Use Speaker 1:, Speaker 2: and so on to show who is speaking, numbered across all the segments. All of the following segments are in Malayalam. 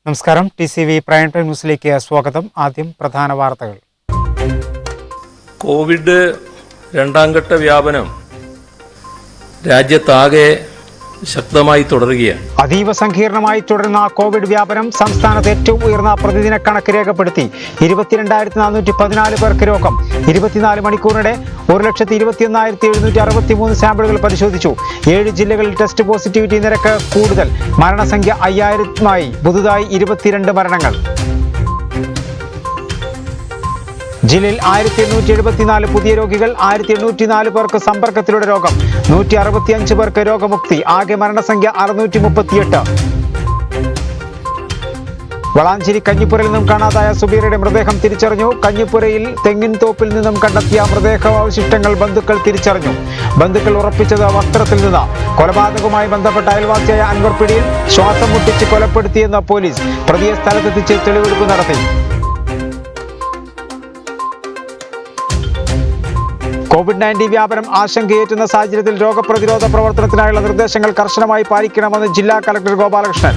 Speaker 1: നമസ്കാരം. TCV പ്രൈം ടൈം ന്യൂസിലേക്ക് സ്വാഗതം. ആദ്യം പ്രധാന വാർത്തകൾ.
Speaker 2: കോവിഡ് രണ്ടാം ഘട്ട വ്യാപനം രാജ്യത്താകെ ശക്തമായി തുടരുകയാണ്.
Speaker 1: അതീവ സങ്കീർണമായി തുടരുന്ന കോവിഡ് വ്യാപനം സംസ്ഥാനത്ത് ഏറ്റവും ഉയർന്ന പ്രതിദിന കണക്ക് രേഖപ്പെടുത്തി. 22,414 പേർക്ക് രോഗം. 24 മണിക്കൂറിനിടെ 1,21,763 സാമ്പിളുകൾ പരിശോധിച്ചു. 7 ജില്ലകളിൽ ടെസ്റ്റ് പോസിറ്റിവിറ്റി നിരക്ക് കൂടുതൽ. മരണസംഖ്യ 5,000-മായി. പുതുതായി 22 മരണങ്ങൾ. ജില്ലയിൽ 1,874 പുതിയ രോഗികൾ. 1,804 പേർക്ക് സമ്പർക്കത്തിലൂടെ രോഗം. 165 പേർക്ക് രോഗമുക്തി. ആകെ മരണസംഖ്യ 638. വളാഞ്ചേരി കഞ്ഞിപ്പുരയിൽ നിന്നും കാണാതായ സുബീറയുടെ മൃതദേഹം തിരിച്ചറിഞ്ഞു. കഞ്ഞിപ്പുരയിൽ തെങ്ങിൻ തോപ്പിൽ നിന്നും കണ്ടെത്തിയ മൃതദേഹാവശിഷ്ടങ്ങൾ ബന്ധുക്കൾ തിരിച്ചറിഞ്ഞു. ബന്ധുക്കൾ ഉറപ്പിച്ചത് വസ്ത്രത്തിൽ നിന്ന്. കൊലപാതകവുമായി ബന്ധപ്പെട്ട അയൽവാസിയായ അൻവർ പിടിയിൽ. ശ്വാസം മുട്ടിച്ച് കൊലപ്പെടുത്തിയെന്ന് പോലീസ്. പ്രതിയെ സ്ഥലത്തെത്തിച്ച് തെളിവെടുപ്പ് നടത്തി. കോവിഡ്-19 വ്യാപനം ആശങ്കയേറ്റുന്ന സാഹചര്യത്തിൽ രോഗപ്രതിരോധ പ്രവർത്തനത്തിനായുള്ള നിർദ്ദേശങ്ങൾ കർശനമായി പാലിക്കണമെന്ന് ജില്ലാ കളക്ടർ ഗോപാലകൃഷ്ണൻ.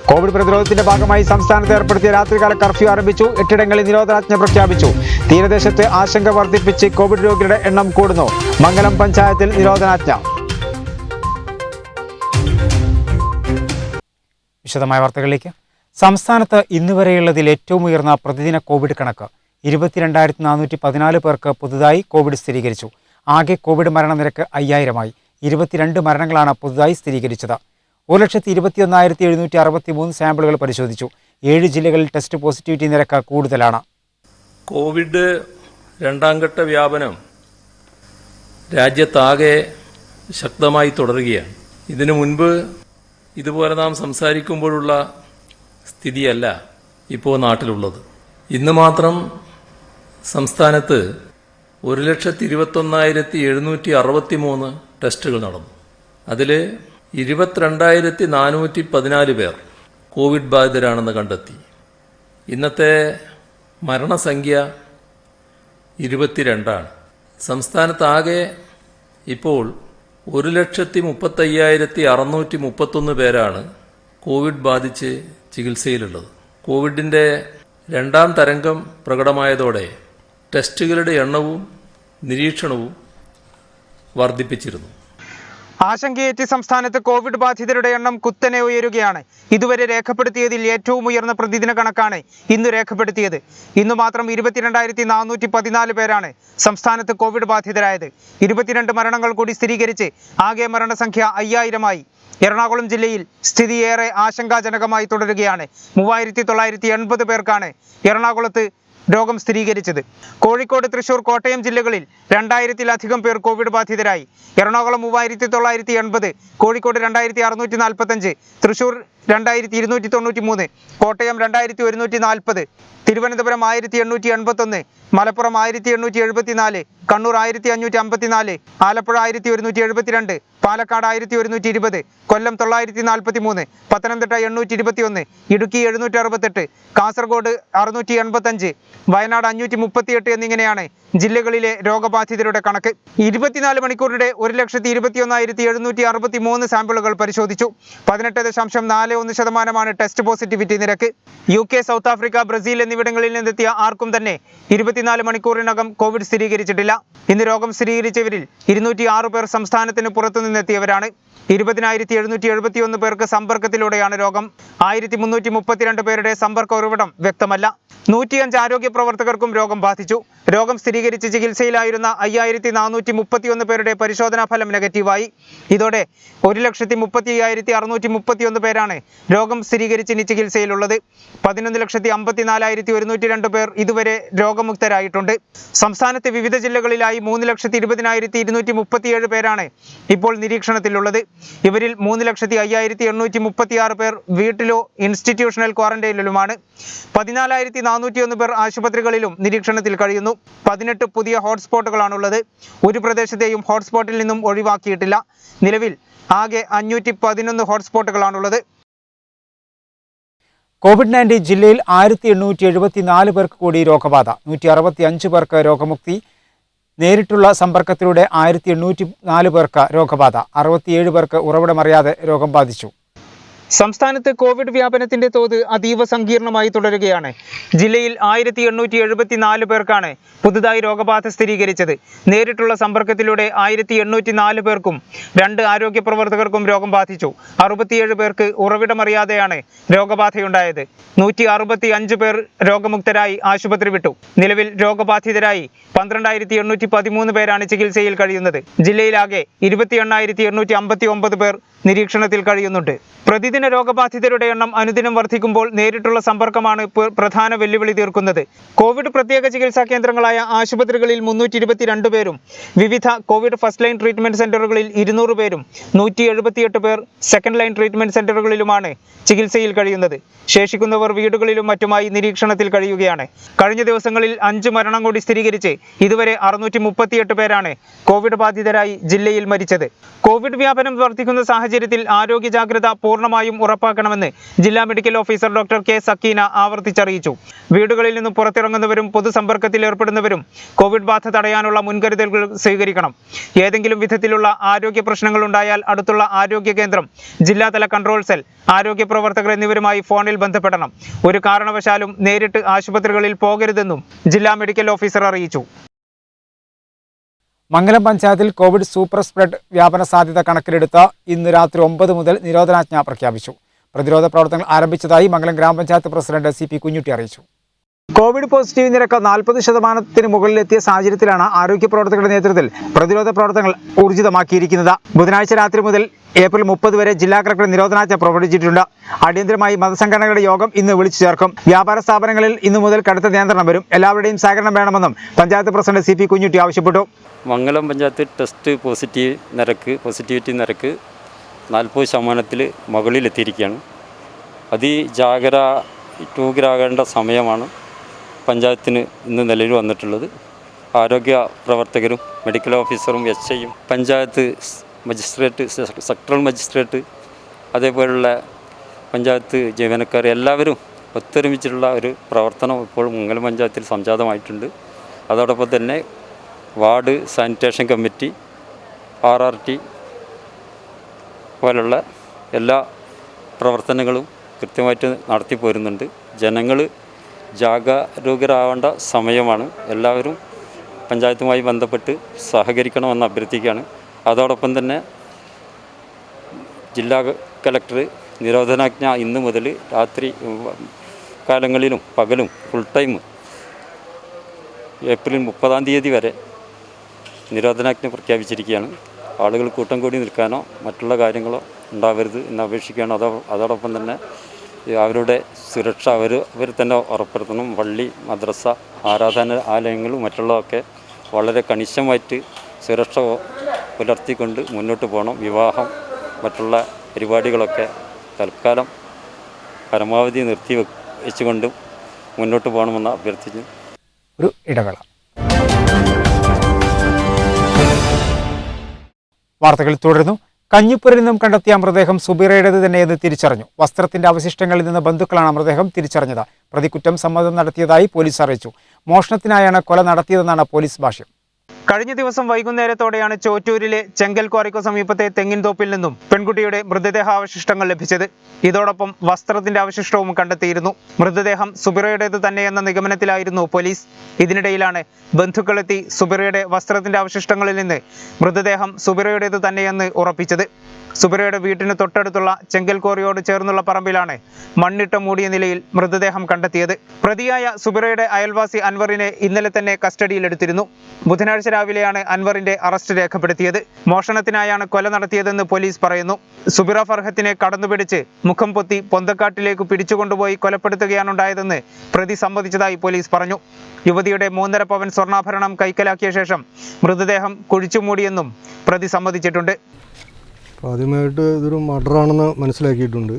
Speaker 1: കോവിഡ് പ്രതിരോധത്തിന്റെ ഭാഗമായി സംസ്ഥാനത്ത് ഏർപ്പെടുത്തിയ രാത്രികാല കർഫ്യൂ ആരംഭിച്ചു. 8ഇടങ്ങളിൽ നിരോധനാജ്ഞ പ്രഖ്യാപിച്ചു. തീരദേശത്ത് ആശങ്ക വർദ്ധിപ്പിച്ച് കോവിഡ് രോഗികളുടെ എണ്ണം കൂടുന്നു. മംഗലം പഞ്ചായത്തിൽ നിരോധനാജ്ഞ. വിശദമായ വാർത്തകളിലേക്ക്. സംസ്ഥാനത്ത് ഇന്നുവരെയുള്ളതിൽ ഏറ്റവും ഉയർന്ന പ്രതിദിന കോവിഡ് കണക്ക്. 22,414 പേർക്ക് പുതുതായി കോവിഡ് സ്ഥിരീകരിച്ചു. ആകെ കോവിഡ് മരണനിരക്ക് 5,000-മായി. 22 മരണങ്ങളാണ് പുതുതായി സ്ഥിരീകരിച്ചത്. 1,21,763 സാമ്പിളുകൾ പരിശോധിച്ചു. 7 ജില്ലകളിൽ ടെസ്റ്റ് പോസിറ്റിവിറ്റി നിരക്ക് കൂടുതലാണ്.
Speaker 2: കോവിഡ് രണ്ടാം ഘട്ട വ്യാപനം രാജ്യത്താകെ ശക്തമായി തുടരുകയാണ്. ഇതിനു മുൻപ് ഇതുപോലെ നാം സംസാരിക്കുമ്പോഴുള്ള സ്ഥിതിയല്ല ഇപ്പോൾ നാട്ടിലുള്ളത്. ഇന്ന് മാത്രം സംസ്ഥാനത്ത് 1,21,763 ടെസ്റ്റുകൾ നടന്നു. അതിൽ 22,414 പേർ കോവിഡ് ബാധിതരാണെന്ന് കണ്ടെത്തി. ഇന്നത്തെ മരണസംഖ്യ 22ആണ്. സംസ്ഥാനത്താകെ ഇപ്പോൾ 1,35,631 പേരാണ് കോവിഡ് ബാധിച്ച് ചികിത്സയിലുള്ളത്. കോവിഡിൻ്റെ രണ്ടാം തരംഗം പ്രകടമായതോടെ ടെസ്റ്റുകളുടെ എണ്ണവും നിരീക്ഷണവും വർദ്ധിപ്പിച്ചിരുന്നു.
Speaker 1: ആശങ്കയേറ്റ് സംസ്ഥാനത്ത് കോവിഡ് ബാധിതരുടെ എണ്ണം കുത്തനെ ഉയരുകയാണ്. ഇതുവരെ രേഖപ്പെടുത്തിയതിൽ ഏറ്റവും ഉയർന്ന പ്രതിദിന കണക്കാണ് ഇന്ന് രേഖപ്പെടുത്തിയത്. ഇന്ന് മാത്രം 22,414 പേരാണ് സംസ്ഥാനത്ത് കോവിഡ് ബാധിതരായത്. 22 മരണങ്ങൾ കൂടി സ്ഥിരീകരിച്ച് ആകെ മരണസംഖ്യ 5,000-മായി. എറണാകുളം ജില്ലയിൽ സ്ഥിതി ഏറെ ആശങ്കാജനകമായി തുടരുകയാണ്. 3,980 പേർക്കാണ് എറണാകുളത്ത് രോഗം സ്ഥിരീകരിച്ചത്. കോഴിക്കോട്, തൃശൂർ, കോട്ടയം ജില്ലകളിൽ 2,000-ലധികം പേർ കോവിഡ് ബാധിതരായി. എറണാകുളം 3,980, കോഴിക്കോട് 2,645, തൃശൂർ 2,293, കോട്ടയം 2,140, തിരുവനന്തപുരം 1,881, മലപ്പുറം 1,874, കണ്ണൂർ 1,554, ആലപ്പുഴ 1,172, പാലക്കാട് 1,120, കൊല്ലം 943, പത്തനംതിട്ട 821, ഇടുക്കി 768, കാസർഗോഡ് 685, വയനാട് 538 എന്നിങ്ങനെയാണ് ജില്ലകളിലെ രോഗബാധിതരുടെ കണക്ക്. 24 മണിക്കൂറിനിടെ 1,21,763 സാമ്പിളുകൾ പരിശോധിച്ചു. 18.41% ടെസ്റ്റ് പോസിറ്റിവിറ്റി നിരക്ക്. UK, സൗത്ത് ആഫ്രിക്ക, ബ്രസീൽ എന്നിവിടങ്ങളിൽ നിന്നെത്തിയ ആർക്കും തന്നെ 24 മണിക്കൂറിനകം കോവിഡ് സ്ഥിരീകരിച്ചിട്ടില്ല. ഇന്ന് രോഗം സ്ഥിരീകരിച്ചവരിൽ 206 പേർ സംസ്ഥാനത്തിന് പുറത്തുനിന്നെത്തിയവരാണ്. 20,771 പേർക്ക് സമ്പർക്കത്തിലൂടെയാണ് രോഗം. 1,332 പേരുടെ സമ്പർക്ക ഉറവിടം വ്യക്തമല്ല. 105 ആരോഗ്യ പ്രവർത്തകർക്കും രോഗം ബാധിച്ചു. രോഗം സ്ഥിരീകരിച്ച് ചികിത്സയിലായിരുന്ന 5,431 പേരുടെ പരിശോധനാ ഫലം നെഗറ്റീവായി. ഇതോടെ 1,35,631 പേരാണ് രോഗം സ്ഥിരീകരിച്ച് ഇനി ചികിത്സയിലുള്ളത്. 11,54,102 പേർ ഇതുവരെ രോഗമുക്തരായിട്ടുണ്ട്. സംസ്ഥാനത്തെ വിവിധ ജില്ലകളിലായി 3,20,237 പേരാണ് ഇപ്പോൾ നിരീക്ഷണത്തിലുള്ളത്. ഇവരിൽ 3,05,836 പേർ വീട്ടിലോ ഇൻസ്റ്റിറ്റ്യൂഷണൽ ക്വാറന്റൈനിലുമാണ്. 14,401 പേർ ആശുപത്രികളിലും നിരീക്ഷണത്തിൽ കഴിയുന്നു. 18 പുതിയ ഹോട്ട്സ്പോട്ടുകളാണുള്ളത്. ഒരു പ്രദേശത്തെയും ഹോട്ട്സ്പോട്ടിൽ നിന്നും ഒഴിവാക്കിയിട്ടില്ല. നിലവിൽ ആകെ 511 ഹോട്ട്സ്പോട്ടുകളാണുള്ളത്.
Speaker 3: കോവിഡ്-19 ജില്ലയിൽ 1,874 പേർക്ക് കൂടി രോഗബാധ. 165 പേർക്ക് രോഗമുക്തി. നേരിട്ടുള്ള സമ്പർക്കത്തിലൂടെ 1,804 പേർക്ക് രോഗബാധ. 67 പേർക്ക് ഉറവിടമറിയാതെ രോഗം ബാധിച്ചു.
Speaker 1: സംസ്ഥാനത്ത് കോവിഡ് വ്യാപനത്തിന്റെ തോത് അതീവ സങ്കീർണമായി തുടരുകയാണ്. ജില്ലയിൽ 1874 പേർക്കാണ് പുതുതായി രോഗബാധ സ്ഥിരീകരിച്ചത്. നേരിട്ടുള്ള സമ്പർക്കത്തിലൂടെ 1804 പേർക്കും 2 ആരോഗ്യ പ്രവർത്തകർക്കും രോഗം ബാധിച്ചു. 67 പേർക്ക് ഉറവിടമറിയാതെയാണ് രോഗബാധയുണ്ടായത്. 165 പേർ രോഗമുക്തരായി ആശുപത്രി വിട്ടു. നിലവിൽ രോഗബാധിതരായി 12,813 പേരാണ് ചികിത്സയിൽ കഴിയുന്നത്. ജില്ലയിലാകെ 28,859 പേർ നിരീക്ഷണത്തിൽ കഴിയുന്നുണ്ട്. പ്രതിദിന രോഗബാധിതരുടെ എണ്ണം അനുദിനം വർദ്ധിക്കുമ്പോൾ നേരിട്ടുള്ള സമ്പർക്കമാണ് പ്രധാന വെല്ലുവിളി തീർക്കുന്നത്. കോവിഡ് പ്രത്യേക ചികിത്സാ കേന്ദ്രങ്ങളായ ആശുപത്രികളിൽ 322 പേരും വിവിധ കോവിഡ് ഫസ്റ്റ് ലൈൻ ട്രീറ്റ്മെന്റ് സെന്ററുകളിൽ 200 പേരും 178 പേർ സെക്കൻഡ് ലൈൻ ട്രീറ്റ്മെന്റ് സെന്ററുകളിലുമാണ് ചികിത്സയിൽ കഴിയുന്നത്. ശേഷിക്കുന്നവർ വീടുകളിലും മറ്റുമായി നിരീക്ഷണത്തിൽ കഴിയുകയാണ്. കഴിഞ്ഞ ദിവസങ്ങളിൽ 5 മരണം കൂടി സ്ഥിരീകരിച്ച് ഇതുവരെ 638 പേരാണ് കോവിഡ് ബാധിതരായി ജില്ലയിൽ മരിച്ചത്. കോവിഡ് വ്യാപനം വർദ്ധിക്കുന്ന സാഹചര്യത്തിൽ ആരോഗ്യ ജാഗ്രത പൂർണ്ണമായും ഉറപ്പാക്കണമെന്ന് ജില്ലാ medical officer doctor K Sakeena ആവർത്തിച്ചറിയിച്ചു. വീടുകളിൽ നിന്നും പുറത്തിറങ്ങുന്നവരും പൊതുസമ്പർക്കത്തിൽ ഏർപ്പെടുന്നവരും കോവിഡ് ബാധ തടയാനുള്ള മുൻകരുതലുകൾ സ്വീകരിക്കണം. ഏതെങ്കിലും വിധത്തിലുള്ള ആരോഗ്യ പ്രശ്നങ്ങൾ ഉണ്ടായാൽ അടുത്തുള്ള ആരോഗ്യ കേന്ദ്രം, ജില്ലാതല കൺട്രോൾ സെൽ, ആരോഗ്യ പ്രവർത്തകർ എന്നിവരുമായി ഫോണിൽ ബന്ധപ്പെടണം. ഒരു കാരണവശാലും നേരിട്ട് ആശുപത്രികളിൽ പോകരുതെന്നും ജില്ലാ മെഡിക്കൽ ഓഫീസർ അറിയിച്ചു.
Speaker 3: മംഗലം പഞ്ചായത്തിൽ കോവിഡ് സൂപ്പർ സ്പ്രെഡ് വ്യാപന സാധ്യത കണക്കിലെടുത്ത് ഇന്ന് രാത്രി 9 മുതൽ നിരോധനാജ്ഞ പ്രഖ്യാപിച്ചു. പ്രതിരോധ പ്രവർത്തനങ്ങൾ ആരംഭിച്ചതായി മംഗലം ഗ്രാമപഞ്ചായത്ത് പ്രസിഡന്റ് CP കുഞ്ഞുട്ടി അറിയിച്ചു. കോവിഡ് പോസിറ്റീവ് നിരക്ക് 40% മുകളിലെത്തിയ സാഹചര്യത്തിലാണ് ആരോഗ്യ പ്രവർത്തകരുടെ നേതൃത്വത്തിൽ പ്രതിരോധ പ്രവർത്തനങ്ങൾ ഊർജിതമാക്കിയിരിക്കുന്നത്. ബുധനാഴ്ച രാത്രി മുതൽ ഏപ്രിൽ 30 വരെ ജില്ലാ കളക്ടർ നിരോധനാജ്ഞ പ്രഖ്യാപിച്ചിട്ടുണ്ട്. അടിയന്തരമായി മതസംഘടനകളുടെ യോഗം ഇന്ന് വിളിച്ചു ചേർക്കും. വ്യാപാര സ്ഥാപനങ്ങളിൽ ഇന്നു മുതൽ കടുത്ത നിയന്ത്രണം വരും. എല്ലാവരുടെയും സഹകരണം വേണമെന്നും പഞ്ചായത്ത് പ്രസിഡന്റ് CP കുഞ്ഞുട്ടി ആവശ്യപ്പെട്ടു.
Speaker 4: മംഗലം പഞ്ചായത്ത് ടെസ്റ്റ് പോസിറ്റിവിറ്റി നിരക്ക് 40% മുകളിലെത്തിയിരിക്കുകയാണ്. അതിജാഗരൂകരാകേണ്ട സമയമാണ് പഞ്ചായത്തിന് ഇന്ന് നിലവിൽ വന്നിട്ടുള്ളത്. ആരോഗ്യ പ്രവർത്തകരും മെഡിക്കൽ ഓഫീസറും SIയും പഞ്ചായത്ത് മജിസ്ട്രേറ്റ്, സെക്ടറൽ മജിസ്ട്രേറ്റ്, അതേപോലുള്ള പഞ്ചായത്ത് ജീവനക്കാർ എല്ലാവരും ഒത്തൊരുമിച്ചിട്ടുള്ള ഒരു പ്രവർത്തനം ഇപ്പോൾ മംഗലം പഞ്ചായത്തിൽ സംജാതമായിട്ടുണ്ട്. അതോടൊപ്പം തന്നെ വാർഡ് സാനിറ്റേഷൻ കമ്മിറ്റി, RRT പോലുള്ള എല്ലാ പ്രവർത്തനങ്ങളും കൃത്യമായിട്ട് നടത്തി പോരുന്നുണ്ട്. ജനങ്ങൾ ജാഗരൂകരാവേണ്ട സമയമാണ്. എല്ലാവരും പഞ്ചായത്തുമായി ബന്ധപ്പെട്ട് സഹകരിക്കണമെന്ന് അഭ്യർത്ഥിക്കുകയാണ്. അതോടൊപ്പം തന്നെ ജില്ലാ കളക്ടർ നിരോധനാജ്ഞ ഇന്ന് മുതൽ രാത്രി കാലങ്ങളിലും പകലും ഫുൾ ടൈം ഏപ്രിൽ 30-ാം തീയതി വരെ നിരോധനാജ്ഞ പ്രഖ്യാപിച്ചിരിക്കുകയാണ്. ആളുകൾ കൂട്ടം കൂടി നിൽക്കാനോ മറ്റുള്ള കാര്യങ്ങളോ ഉണ്ടാവരുത് എന്ന് അപേക്ഷിക്കുകയാണ്. അതോടൊപ്പം തന്നെ അവരുടെ സുരക്ഷ അവർ തന്നെ ഉറപ്പെടുത്തണം. പള്ളി, മദ്രസ, ആരാധനാലയങ്ങളും മറ്റുള്ളതൊക്കെ വളരെ കണിശമായിട്ട് സുരക്ഷ പുലർത്തിക്കൊണ്ട് മുന്നോട്ട് പോകണം. വിവാഹം, മറ്റുള്ള പരിപാടികളൊക്കെ തൽക്കാലം പരമാവധി നിർത്തിവെച്ചുകൊണ്ട് മുന്നോട്ട് പോകണമെന്ന് അഭ്യർത്ഥിച്ചു.
Speaker 3: ഒരു ഇടവേള. വാർത്തകൾ തുടരുന്നു. കഞ്ഞിപ്പുരയിൽ നിന്നും കണ്ടെത്തിയ മൃതദേഹം സുബീറയുടേത് തന്നെയെന്ന് തിരിച്ചറിഞ്ഞു. വസ്ത്രത്തിന്റെ അവശിഷ്ടങ്ങളിൽ നിന്ന് ബന്ധുക്കളാണ് മൃതദേഹം തിരിച്ചറിഞ്ഞത്. പ്രതികുറ്റം സമ്മതം നടത്തിയതായി പോലീസ് അറിയിച്ചു. മോഷണത്തിനായാണ് കൊല നടത്തിയതെന്നാണ് പോലീസ് ഭാഷ്യം.
Speaker 1: കഴിഞ്ഞ ദിവസം വൈകുന്നേരത്തോടെയാണ് ചോറ്റൂരിലെ ചെങ്കൽ ക്വാറിക്കു സമീപത്തെ തെങ്ങിൻ തോപ്പിൽ നിന്നും പെൺകുട്ടിയുടെ മൃതദേഹാവശിഷ്ടങ്ങൾ ലഭിച്ചത്. ഇതോടൊപ്പം വസ്ത്രത്തിന്റെ അവശിഷ്ടവും കണ്ടെത്തിയിരുന്നു. മൃതദേഹം സുബിറയുടേത് തന്നെയെന്ന നിഗമനത്തിലായിരുന്നു പോലീസ്. ഇതിനിടയിലാണ് ബന്ധുക്കളെത്തി സുബിറയുടെ വസ്ത്രത്തിന്റെ അവശിഷ്ടങ്ങളിൽ നിന്ന് മൃതദേഹം സുബിറയുടേത് തന്നെയെന്ന് ഉറപ്പിച്ചത്. സുബിറയുടെ വീട്ടിന് തൊട്ടടുത്തുള്ള ചെങ്കൽ ക്വാറിയോട് ചേർന്നുള്ള പറമ്പിലാണ് മണ്ണിട്ട് മൂടിയ നിലയിൽ മൃതദേഹം കണ്ടെത്തിയത്. പ്രതിയായ സുബിറയുടെ അയൽവാസി അൻവറിനെ ഇന്നലെ തന്നെ കസ്റ്റഡിയിലെടുത്തിരുന്നു. ബുധനാഴ്ച രാവിലെയാണ് അൻവറിന്റെ അറസ്റ്റ് രേഖപ്പെടുത്തിയത്. മോഷണത്തിനായാണ് കൊല നടത്തിയതെന്ന് പോലീസ് പറയുന്നു. സുബിറ ഫർഹത്തിനെ കടന്നുപിടിച്ച് മുഖം പൊത്തി പൊന്തക്കാട്ടിലേക്ക് പിടിച്ചുകൊണ്ടുപോയി കൊലപ്പെടുത്തുകയാണുണ്ടായതെന്ന് പ്രതി സമ്മതിച്ചതായി പോലീസ് പറഞ്ഞു. യുവതിയുടെ 3.5 പവൻ സ്വർണ്ണാഭരണം കൈക്കലാക്കിയ ശേഷം മൃതദേഹം കുഴിച്ചുമൂടിയെന്നും പ്രതി സമ്മതിച്ചിട്ടുണ്ട്.
Speaker 5: ആദ്യമായിട്ട് ഇതൊരു മർഡറാണെന്ന് മനസ്സിലാക്കിയിട്ടുണ്ട്.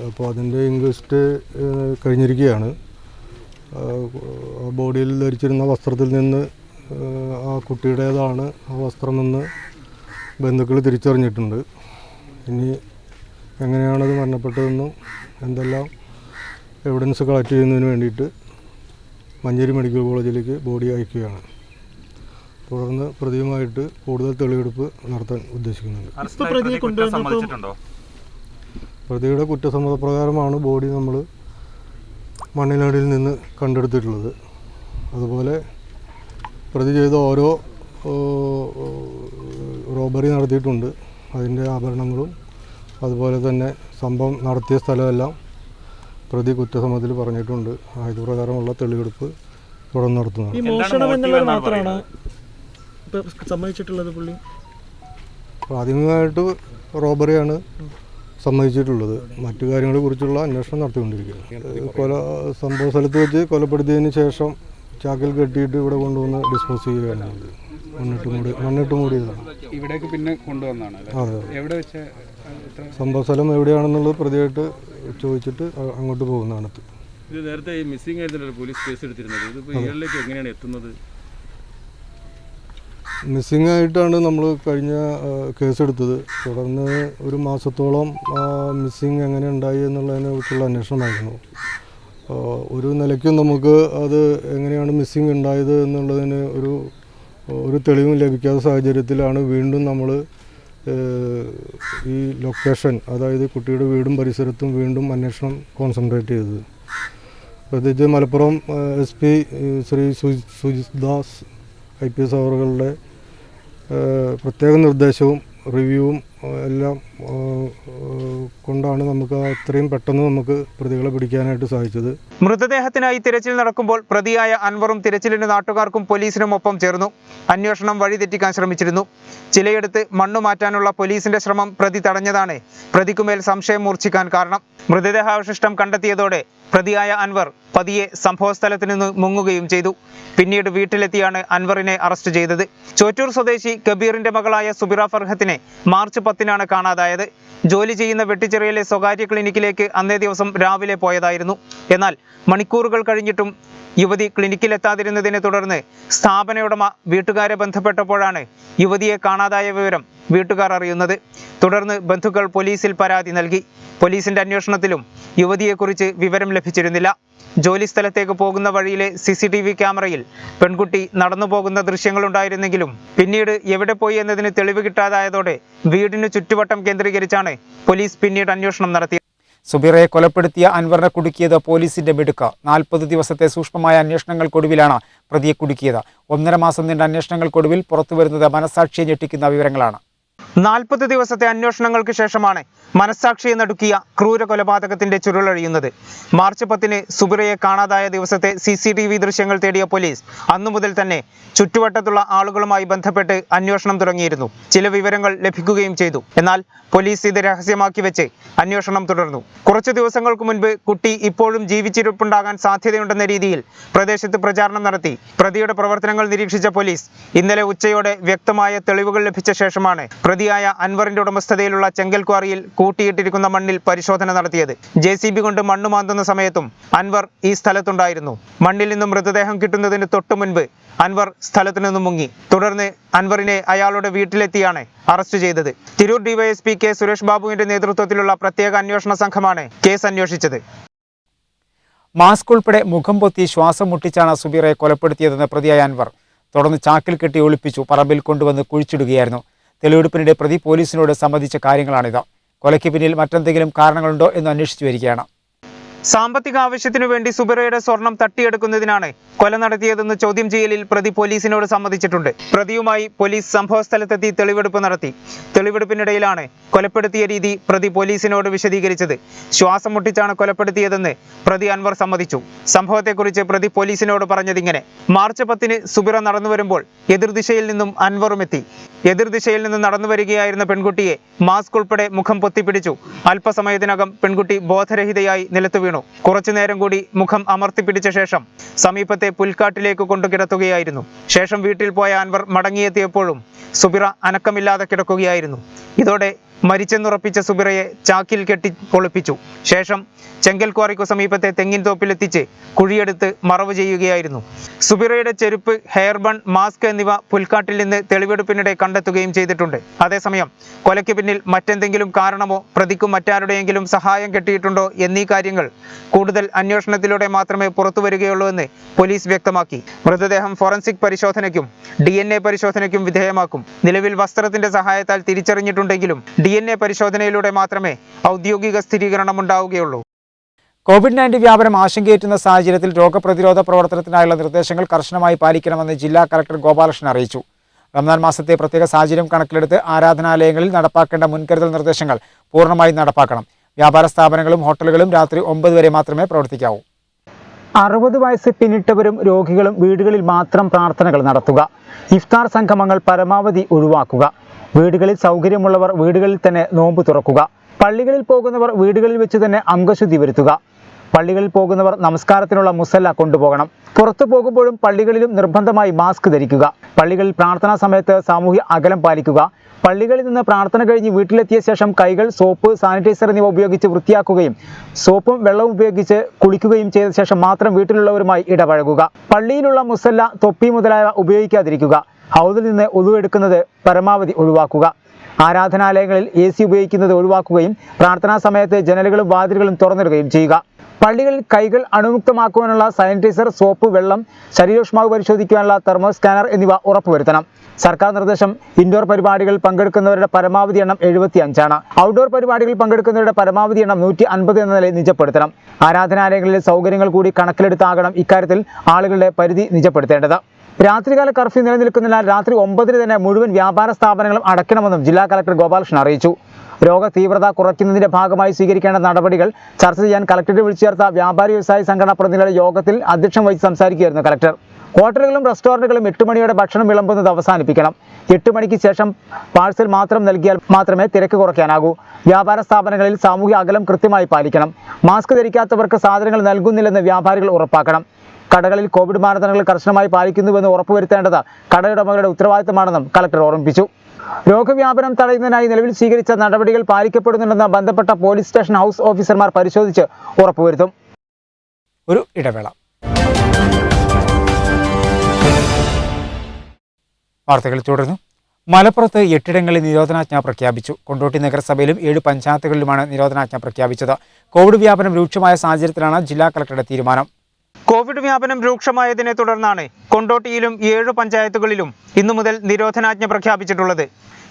Speaker 5: അപ്പോൾ അതിൻ്റെ ഇൻക്വസ്റ്റ് കഴിഞ്ഞിരിക്കുകയാണ്. ബോഡിയിൽ ധരിച്ചിരുന്ന വസ്ത്രത്തിൽ നിന്ന് ആ കുട്ടിയുടേതാണ് ആ വസ്ത്രമെന്ന് ബന്ധുക്കൾ തിരിച്ചറിഞ്ഞിട്ടുണ്ട്. ഇനി എങ്ങനെയാണത് മരണപ്പെട്ടതെന്നും എന്തെല്ലാം എവിഡൻസ് കളക്ട് ചെയ്യുന്നതിന് വേണ്ടിയിട്ട് മഞ്ചേരി മെഡിക്കൽ കോളേജിലേക്ക് ബോഡി അയക്കുകയാണ്. തുടർന്ന് പ്രതിയുമായിട്ട് കൂടുതൽ തെളിവെടുപ്പ് നടത്താൻ ഉദ്ദേശിക്കുന്നുണ്ട്. പ്രതിയുടെ കുറ്റസമ്മതപ്രകാരമാണ് ബോഡി നമ്മൾ മണ്ണിനടിയിൽ നിന്ന് കണ്ടെടുത്തിട്ടുള്ളത്. അതുപോലെ പ്രതി ചെയ്ത ഓരോ റോബറി നടത്തിയിട്ടുണ്ട്. അതിൻ്റെ ആഭരണങ്ങളും അതുപോലെ തന്നെ സംഭവം നടത്തിയ സ്ഥലമെല്ലാം പ്രതി കുറ്റസമ്മതത്തിൽ പറഞ്ഞിട്ടുണ്ട്. ആയുധപ്രകാരമുള്ള തെളിവെടുപ്പ് തുടർന്ന് നടത്തുന്നത്.
Speaker 6: ഈ മോഷണം എന്നുള്ളത് മാത്രമാണ് സമ്മതിച്ചിട്ടുള്ളത് പുള്ളി?
Speaker 5: പ്രാഥമികമായിട്ട് റോബറിയാണ് സമ്മതിച്ചിട്ടുള്ളത്. മറ്റു കാര്യങ്ങളെ കുറിച്ചുള്ള അന്വേഷണം നടത്തിക്കൊണ്ടിരിക്കുകയാണ്. സംഭവ സ്ഥലത്ത് വെച്ച് കൊലപ്പെടുത്തിയതിന് ശേഷം ചാക്കിൽ കെട്ടിയിട്ട് ഇവിടെ കൊണ്ടുവന്ന് ഡിസ്പോസ് ചെയ്യുകയാണ് ചെയ്തത്. മണ്ണിട്ട് മൂടിയതാണ്.
Speaker 7: ഇവിടേക്ക് പിന്നെ കൊണ്ടുവന്നാണ്.
Speaker 5: അതെ.
Speaker 7: എവിടെ വെച്ച്
Speaker 5: സംഭവ സ്ഥലം എവിടെയാണെന്നുള്ളത് പ്രതിയായിട്ട് ചോദിച്ചിട്ട് അങ്ങോട്ട് പോകുന്നതാണ്.
Speaker 7: ഇത് നേരത്തെ ഈ മിസ്സിംഗ് ആയിരുന്നല്ലോ പോലീസ് കേസ് എടുത്തിരുന്നത്. ഇതിപ്പോൾ ഇയാളിലേക്ക് എങ്ങനെയാണ് എത്തുന്നത്?
Speaker 5: മിസ്സിംഗ് ആയിട്ടാണ് നമ്മൾ കഴിഞ്ഞ കേസെടുത്തത്. തുടർന്ന് ഒരു മാസത്തോളം മിസ്സിംഗ് എങ്ങനെ ഉണ്ടായി എന്നുള്ളതിനെ കുറിച്ചുള്ള അന്വേഷണമായിരുന്നു. ഒരു നിലയ്ക്കും നമുക്ക് അത് എങ്ങനെയാണ് മിസ്സിംഗ് ഉണ്ടായത് എന്നുള്ളതിന് ഒരു തെളിവും ലഭിക്കാത്ത സാഹചര്യത്തിലാണ് വീണ്ടും നമ്മൾ ഈ ലൊക്കേഷൻ, അതായത് കുട്ടിയുടെ വീടും പരിസരത്തും വീണ്ടും അന്വേഷണം കോൺസെൻട്രേറ്റ് ചെയ്തത്. പ്രത്യേകിച്ച് മലപ്പുറം SP ശ്രീ സുജിത് ദാസ് IPS അവറുകളുടെ പ്രത്യേക നിർദ്ദേശവും റിവ്യൂവും എല്ലാം കൊണ്ടാണ് നമുക്ക് അത്രയും പെട്ടെന്ന് നമുക്ക് പ്രതികളെ പിടിക്കാനായിട്ട് സാധിച്ചത്.
Speaker 1: മൃതദേഹത്തിനായി തിരച്ചിൽ നടക്കുമ്പോൾ പ്രതിയായ അൻവറും തിരച്ചിലിന് നാട്ടുകാർക്കും പോലീസിനും ഒപ്പം ചേർന്നു. അന്വേഷണം വഴിതെറ്റിക്കാൻ ശ്രമിച്ചിരുന്നു. ചിലയിടത്ത് മണ്ണു മാറ്റാനുള്ള പോലീസിന്റെ ശ്രമം പ്രതി തടഞ്ഞതാണ് പ്രതിക്കുമേൽ സംശയം മൂർച്ഛിക്കാൻ കാരണം. മൃതദേഹാവശിഷ്ടം കണ്ടെത്തിയതോടെ പ്രതിയായ അൻവർ പതിയെ സംഭവസ്ഥലത്ത് നിന്ന് മുങ്ങുകയും ചെയ്തു. പിന്നീട് വീട്ടിലെത്തിയാണ് അൻവറിനെ അറസ്റ്റ് ചെയ്തത്. ചോറ്റൂർ സ്വദേശി കബീറിന്റെ മകളായ സുബിറ ഫർഹത്തിനെ മാർച്ച് 10-നാണ് കാണാതായത്. ജോലി ചെയ്യുന്ന വെട്ടിച്ചിറയിലെ സ്വകാര്യ ക്ലിനിക്കിലേക്ക് അന്നേ ദിവസം രാവിലെ പോയതായിരുന്നു. എന്നാൽ മണിക്കൂറുകൾ കഴിഞ്ഞിട്ടും യുവതി ക്ലിനിക്കിലെത്താതിരുന്നതിനെ തുടർന്ന് സ്ഥാപന ഉടമ വീട്ടുകാരെ ബന്ധപ്പെട്ടപ്പോഴാണ് യുവതിയെ കാണാതായ വിവരം വീട്ടുകാർ അറിയുന്നത്. തുടർന്ന് ബന്ധുക്കൾ പോലീസിൽ പരാതി നൽകി. പോലീസിന്റെ അന്വേഷണത്തിലും യുവതിയെക്കുറിച്ച് വിവരം ലഭിച്ചിരുന്നില്ല. ജോലി സ്ഥലത്തേക്ക് പോകുന്ന വഴിയിലെ CCTV ക്യാമറയിൽ പെൺകുട്ടി നടന്നു പോകുന്ന ദൃശ്യങ്ങളുണ്ടായിരുന്നെങ്കിലും പിന്നീട് എവിടെ പോയി എന്നതിന് തെളിവ് കിട്ടാതായതോടെ വീടിന് ചുറ്റുവട്ടം കേന്ദ്രീകരിച്ചാണ് പോലീസ് പിന്നീട് അന്വേഷണം നടത്തിയത്.
Speaker 3: സുബിറയെ കൊലപ്പെടുത്തിയ അൻവറിനെ കുടുക്കിയത് പോലീസിന്റെ മിടുക്ക്. 40 ദിവസത്തെ സൂക്ഷ്മമായ അന്വേഷണങ്ങൾക്കൊടുവിലാണ് പ്രതിയെ കുടുക്കിയത്. 1.5 മാസം നീണ്ട അന്വേഷണങ്ങൾക്കൊടുവിൽ പുറത്തുവരുന്നത് മനസാക്ഷിയെ ഞെട്ടിക്കുന്ന വിവരങ്ങളാണ്.
Speaker 1: 40 ദിവസത്തെ അന്വേഷണങ്ങൾക്ക് ശേഷമാണ് മനസ്സാക്ഷിയെ നടുക്കിയ ക്രൂര കൊലപാതകത്തിന്റെ ചുരുളഴിയുന്നത്. മാർച്ച് 10-ന് സുബിറയെ കാണാതായ ദിവസത്തെ CCTV ദൃശ്യങ്ങൾ തേടിയ പോലീസ് അന്നു മുതൽ തന്നെ ചുറ്റുവട്ടത്തുള്ള ആളുകളുമായി ബന്ധപ്പെട്ട് അന്വേഷണം തുടങ്ങിയിരുന്നു. ചില വിവരങ്ങൾ ലഭിക്കുകയും ചെയ്തു. എന്നാൽ പോലീസ് ഇത് രഹസ്യമാക്കി വെച്ച് അന്വേഷണം തുടർന്നു. കുറച്ചു ദിവസങ്ങൾക്ക് മുൻപ് കുട്ടി ഇപ്പോഴും ജീവിച്ചിരിപ്പുണ്ടാകാൻ സാധ്യതയുണ്ടെന്ന രീതിയിൽ പ്രദേശത്ത് പ്രചാരണം നടത്തി പ്രതിയുടെ പ്രവർത്തനങ്ങൾ നിരീക്ഷിച്ച പോലീസ് ഇന്നലെ ഉച്ചയോടെ വ്യക്തമായ തെളിവുകൾ ലഭിച്ച ശേഷമാണ് പ്രതിയായ അൻവറിന്റെ ഉടമസ്ഥതയിലുള്ള ചെങ്കൽ ക്വാറിയിൽ കൂട്ടിയിട്ടിരിക്കുന്ന മണ്ണിൽ പരിശോധന നടത്തിയത്. JCB കൊണ്ട് മണ്ണ് മാന്തുന്ന സമയത്തും അൻവർ ഈ സ്ഥലത്തുണ്ടായിരുന്നു. മണ്ണിൽ നിന്നും മൃതദേഹം കിട്ടുന്നതിന് തൊട്ടു മുൻപ് അൻവർ സ്ഥലത്തു നിന്നും മുങ്ങി. തുടർന്ന് അൻവറിനെ അയാളുടെ വീട്ടിലെത്തിയാണ് അറസ്റ്റ് ചെയ്തത്. തിരൂർ DYSP K സുരേഷ് ബാബുവിന്റെ നേതൃത്വത്തിലുള്ള പ്രത്യേക അന്വേഷണ സംഘമാണ് കേസ് അന്വേഷിച്ചത്.
Speaker 3: മാസ്ക് ഉൾപ്പെടെ മുഖം പൊത്തി ശ്വാസം മുട്ടിച്ചാണ് സുബിറയെ കൊലപ്പെടുത്തിയതെന്ന് പ്രതിയായ അൻവർ. തുടർന്ന് ചാക്കിൽ കെട്ടി ഒളിപ്പിച്ചു പറമ്പിൽ കൊണ്ടുവന്ന് കുഴിച്ചിടുകയായിരുന്നു. തെളിവെടുപ്പിനിടെ പ്രതി പോലീസിനോട് സമ്മതിച്ച കാര്യങ്ങളാണിത്. കൊലയ്ക്ക് പിന്നിൽ മറ്റെന്തെങ്കിലും കാരണങ്ങളുണ്ടോ എന്ന് അന്വേഷിച്ചു വരികയാണ്.
Speaker 1: സാമ്പത്തിക ആവശ്യത്തിനു വേണ്ടി സുബിറയുടെ സ്വർണം തട്ടിയെടുക്കുന്നതിനാണ് കൊല നടത്തിയതെന്ന് ചോദ്യം ചെയ്യലിൽ പ്രതി പോലീസിനോട് സമ്മതിച്ചിട്ടുണ്ട്. പ്രതിയുമായി പോലീസ് സംഭവസ്ഥലത്തെത്തി തെളിവെടുപ്പ് നടത്തി. തെളിവെടുപ്പിനിടയിലാണ് കൊലപ്പെടുത്തിയ രീതി പ്രതി പോലീസിനോട് വിശദീകരിച്ചത്. ശ്വാസം മുട്ടിച്ചാണ് കൊലപ്പെടുത്തിയതെന്ന് പ്രതി അൻവർ സമ്മതിച്ചു. സംഭവത്തെക്കുറിച്ച് പ്രതി പോലീസിനോട് പറഞ്ഞതിങ്ങനെ: മാർച്ച് 10-ന് സുബിറ നടന്നു വരുമ്പോൾ എതിർദിശയിൽ നിന്നും അൻവറും എത്തി. എതിർദിശയിൽ നിന്ന് നടന്നു വരികയായിരുന്ന പെൺകുട്ടിയെ മാസ്ക് ഉൾപ്പെടെ മുഖം പൊത്തിപ്പിടിച്ചു. അല്പസമയത്തിനകം പെൺകുട്ടി ബോധരഹിതയായി നിലത്തു വീണു. കുറച്ചു നേരം കൂടി മുഖം അമർത്തിപ്പിടിച്ച ശേഷം സമീപത്തെ പുൽക്കാട്ടിലേക്ക് കൊണ്ടു കിടത്തുകയായിരുന്നു. ശേഷം വീട്ടിൽ പോയ അൻവർ മടങ്ങിയെത്തിയപ്പോഴും സുബിറ അനക്കമില്ലാതെ കിടക്കുകയായിരുന്നു. ഇതോടെ മരിച്ചെന്നുറപ്പിച്ച സുബിറയെ ചാക്കിൽ കെട്ടി ഒളിപ്പിച്ചു. ശേഷം ചെങ്കൽ ക്വാറിക്കു സമീപത്തെ തെങ്ങിൻ തോപ്പിലെത്തിച്ച് കുഴിയെടുത്ത് മറവ് ചെയ്യുകയായിരുന്നു. സുബിറയുടെ ചെരുപ്പ്, ഹെയർ ബൺ, മാസ്ക് എന്നിവ പുൽക്കാട്ടിൽ നിന്ന് തെളിവെടുപ്പിനിടെ കണ്ടെത്തുകയും ചെയ്തിട്ടുണ്ട്. അതേസമയം കൊലയ്ക്ക് പിന്നിൽ മറ്റെന്തെങ്കിലും കാരണമോ പ്രതിക്കും മറ്റാരുടെയെങ്കിലും സഹായം കിട്ടിയിട്ടുണ്ടോ എന്നീ കാര്യങ്ങൾ കൂടുതൽ അന്വേഷണത്തിലൂടെ മാത്രമേ പുറത്തു വരികയുള്ളൂ എന്ന് പോലീസ് വ്യക്തമാക്കി. മൃതദേഹം ഫോറൻസിക് പരിശോധനയ്ക്കും DNA പരിശോധനയ്ക്കും വിധേയമാക്കും. നിലവിൽ വസ്ത്രത്തിന്റെ സഹായത്താൽ തിരിച്ചറിഞ്ഞിട്ടുണ്ടെങ്കിലും DNA പരിശോധനയിലൂടെ മാത്രമേ ഔദ്യോഗിക സ്ഥിരീകരണം ഉണ്ടാവുകയുള്ളൂ.
Speaker 3: COVID-19 വ്യാപനം ആശങ്കയേറ്റുന്ന സാഹചര്യത്തിൽ രോഗപ്രതിരോധ പ്രവർത്തനത്തിനായുള്ള നിർദ്ദേശങ്ങൾ കർശനമായി പാലിക്കണമെന്ന് ജില്ലാ കളക്ടർ ഗോപാലകൃഷ്ണൻ അറിയിച്ചു. റമദാൻ മാസത്തെ പ്രത്യേക സാഹചര്യം കണക്കിലെടുത്ത് ആരാധനാലയങ്ങളിൽ നടപ്പാക്കേണ്ട മുൻകരുതൽ നിർദ്ദേശങ്ങൾ പൂർണ്ണമായും നടപ്പാക്കണം. വ്യാപാര സ്ഥാപനങ്ങളും ഹോട്ടലുകളും രാത്രി 9 വരെ മാത്രമേ പ്രവർത്തിക്കാവൂ. 60 വയസ്സ് പിന്നിട്ടവരും രോഗികളും വീടുകളിൽ മാത്രം പ്രാർത്ഥനകൾ നടത്തുക. ഇഫ്താർ സംഗമങ്ങൾ പരമാവധി ഒഴിവാക്കുക. വീടുകളിൽ സൗകര്യമുള്ളവർ വീടുകളിൽ തന്നെ നോമ്പ് തുറക്കുക. പള്ളികളിൽ പോകുന്നവർ വീടുകളിൽ വെച്ച് തന്നെ അംഗശുദ്ധി വരുത്തുക. പള്ളികളിൽ പോകുന്നവർ നമസ്കാരത്തിനുള്ള മുസല്ല കൊണ്ടുപോകണം. പുറത്തു പോകുമ്പോഴും പള്ളികളിലും നിർബന്ധമായി മാസ്ക് ധരിക്കുക. പള്ളികളിൽ പ്രാർത്ഥനാ സമയത്ത് സാമൂഹ്യ അകലം പാലിക്കുക. പള്ളികളിൽ നിന്ന് പ്രാർത്ഥന കഴിഞ്ഞ് വീട്ടിലെത്തിയ ശേഷം കൈകൾ സോപ്പ്, സാനിറ്റൈസർ എന്നിവ ഉപയോഗിച്ച് വൃത്തിയാക്കുകയും സോപ്പും വെള്ളവും ഉപയോഗിച്ച് കുളിക്കുകയും ചെയ്ത ശേഷം മാത്രം വീട്ടിലുള്ളവരുമായി ഇടപഴകുക. പള്ളിയിലുള്ള മുസല്ല, തൊപ്പി മുതലായവ ഉപയോഗിക്കാതിരിക്കുക. ഹൗദിൽ നിന്ന് ഉളു എടുക്കുന്നത് പരമാവധി ഒഴിവാക്കുക. ആരാധനാലയങ്ങളിൽ AC ഉപയോഗിക്കുന്നത് ഒഴിവാക്കുകയും പ്രാർത്ഥനാ സമയത്ത് ജനലുകളും വാതിലുകളും തുറന്നിടുകയും ചെയ്യുക. പള്ളികളിൽ കൈകൾ അണുമുക്തമാക്കുവാനുള്ള സാനിറ്റൈസർ, സോപ്പ്, വെള്ളം, ശരീരോഷ്മാവ് പരിശോധിക്കുവാനുള്ള തെർമോ സ്കാനർ എന്നിവ ഉറപ്പുവരുത്തണം. സർക്കാർ നിർദ്ദേശം ഇൻഡോർ പരിപാടികളിൽ പങ്കെടുക്കുന്നവരുടെ പരമാവധി എണ്ണം 75 ആണ്. ഔട്ട്ഡോർ പരിപാടികളിൽ പങ്കെടുക്കുന്നവരുടെ പരമാവധി എണ്ണം 150 എന്ന നിലയിൽ നിജപ്പെടുത്തണം. ആരാധനാലയങ്ങളിലെ സൗകര്യങ്ങൾ കൂടി കണക്കിലെടുത്താകണം ഇക്കാര്യത്തിൽ ആളുകളുടെ പരിധി നിജപ്പെടുത്തേണ്ടത്. രാത്രികാല കർഫ്യൂ നിലനിൽക്കുന്നതിനാൽ രാത്രി 9-ന് തന്നെ മുഴുവൻ വ്യാപാര സ്ഥാപനങ്ങളും അടയ്ക്കണമെന്നും ജില്ലാ കളക്ടർ ഗോപാലകൃഷ്ണൻ അറിയിച്ചു. രോഗ തീവ്രത കുറയ്ക്കുന്നതിന്റെ ഭാഗമായി സ്വീകരിക്കേണ്ട നടപടികൾ ചർച്ച ചെയ്യാൻ കളക്ടറേറ്റ് വിളിച്ചു ചേർത്ത വ്യാപാരി വ്യവസായ സംഘടനാ പ്രതിനിധികളുടെ യോഗത്തിൽ അധ്യക്ഷം വഹിച്ച് സംസാരിക്കുകയായിരുന്നു കളക്ടർ. ഹോട്ടലുകളും റെസ്റ്റോറന്റുകളും 8 മണിയോടെ ഭക്ഷണം വിളമ്പുന്നത് അവസാനിപ്പിക്കണം. 8 മണിക്ക് ശേഷം പാഴ്സൽ മാത്രം നൽകിയാൽ മാത്രമേ തിരക്ക് കുറയ്ക്കാനാകൂ. വ്യാപാര സ്ഥാപനങ്ങളിൽ സാമൂഹ്യ അകലം കൃത്യമായി പാലിക്കണം. മാസ്ക് ധരിക്കാത്തവർക്ക് സാധനങ്ങൾ നൽകുന്നില്ലെന്ന് വ്യാപാരികൾ ഉറപ്പാക്കണം. കടകളിൽ കോവിഡ് മാനദണ്ഡങ്ങൾ കർശനമായി പാലിക്കുന്നുവെന്ന് ഉറപ്പുവരുത്തേണ്ടത് കടയുടമകളുടെ ഉത്തരവാദിത്തമാണെന്നും കളക്ടർ ഓർമ്മിപ്പിച്ചു. രോഗവ്യാപനം തടയുന്നതിനായി നിലവിൽ സ്വീകരിച്ച നടപടികൾ പാലിക്കപ്പെടുന്നുണ്ടെന്ന് ബന്ധപ്പെട്ട പോലീസ് സ്റ്റേഷൻ ഹൗസ് ഓഫീസർമാർ പരിശോധിച്ച് ഉറപ്പുവരുത്തും. ഒരു ഇടവേള. വാർത്തകൾ തുടർന്നു. മലപ്പുറത്ത് 8 ഇടങ്ങളിൽ നിരോധനാജ്ഞ പ്രഖ്യാപിച്ചു. കൊണ്ടോട്ടി നഗരസഭയിലും 7 പഞ്ചായത്തുകളിലുമാണ് നിരോധനാജ്ഞ പ്രഖ്യാപിച്ചത്. കോവിഡ് വ്യാപനം രൂക്ഷമായ സാഹചര്യത്തിലാണ് ജില്ലാ കളക്ടറുടെ തീരുമാനം.
Speaker 1: കോവിഡ് വ്യാപനം രൂക്ഷമായതിനെ തുടർന്നാണ് കൊണ്ടോട്ടിയിലും 7 പഞ്ചായത്തുകളിലും ഇന്നു മുതൽ നിരോധനാജ്ഞ പ്രഖ്യാപിച്ചിട്ടുള്ളത്.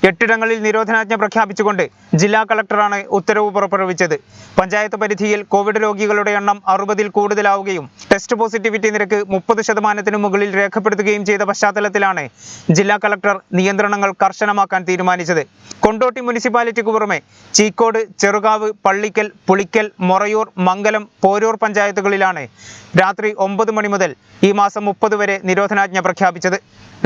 Speaker 1: 8 ഇടങ്ങളിൽ നിരോധനാജ്ഞ പ്രഖ്യാപിച്ചുകൊണ്ട് ജില്ലാ കളക്ടറാണ് ഉത്തരവ് പുറപ്പെടുവിച്ചത്. പഞ്ചായത്ത് പരിധിയിൽ കോവിഡ് രോഗികളുടെ എണ്ണം 60-ൽ കൂടുതലാവുകയും ടെസ്റ്റ് പോസിറ്റിവിറ്റി നിരക്ക് 30% മുകളിൽ രേഖപ്പെടുത്തുകയും ചെയ്ത പശ്ചാത്തലത്തിലാണ് ജില്ലാ കളക്ടർ നിയന്ത്രണങ്ങൾ കർശനമാക്കാൻ തീരുമാനിച്ചത്. കൊണ്ടോട്ടി മുനിസിപ്പാലിറ്റിക്ക് പുറമെ ചീക്കോട്, ചെറുകാവ്, പള്ളിക്കൽ, പുളിക്കൽ, മൊറയൂർ, മംഗലം, പോരൂർ പഞ്ചായത്തുകളിലാണ് രാത്രി 9 മണി മുതൽ ഈ മാസം 30 വരെ നിരോധനാജ്ഞ പ്രഖ്യാപിച്ചത്.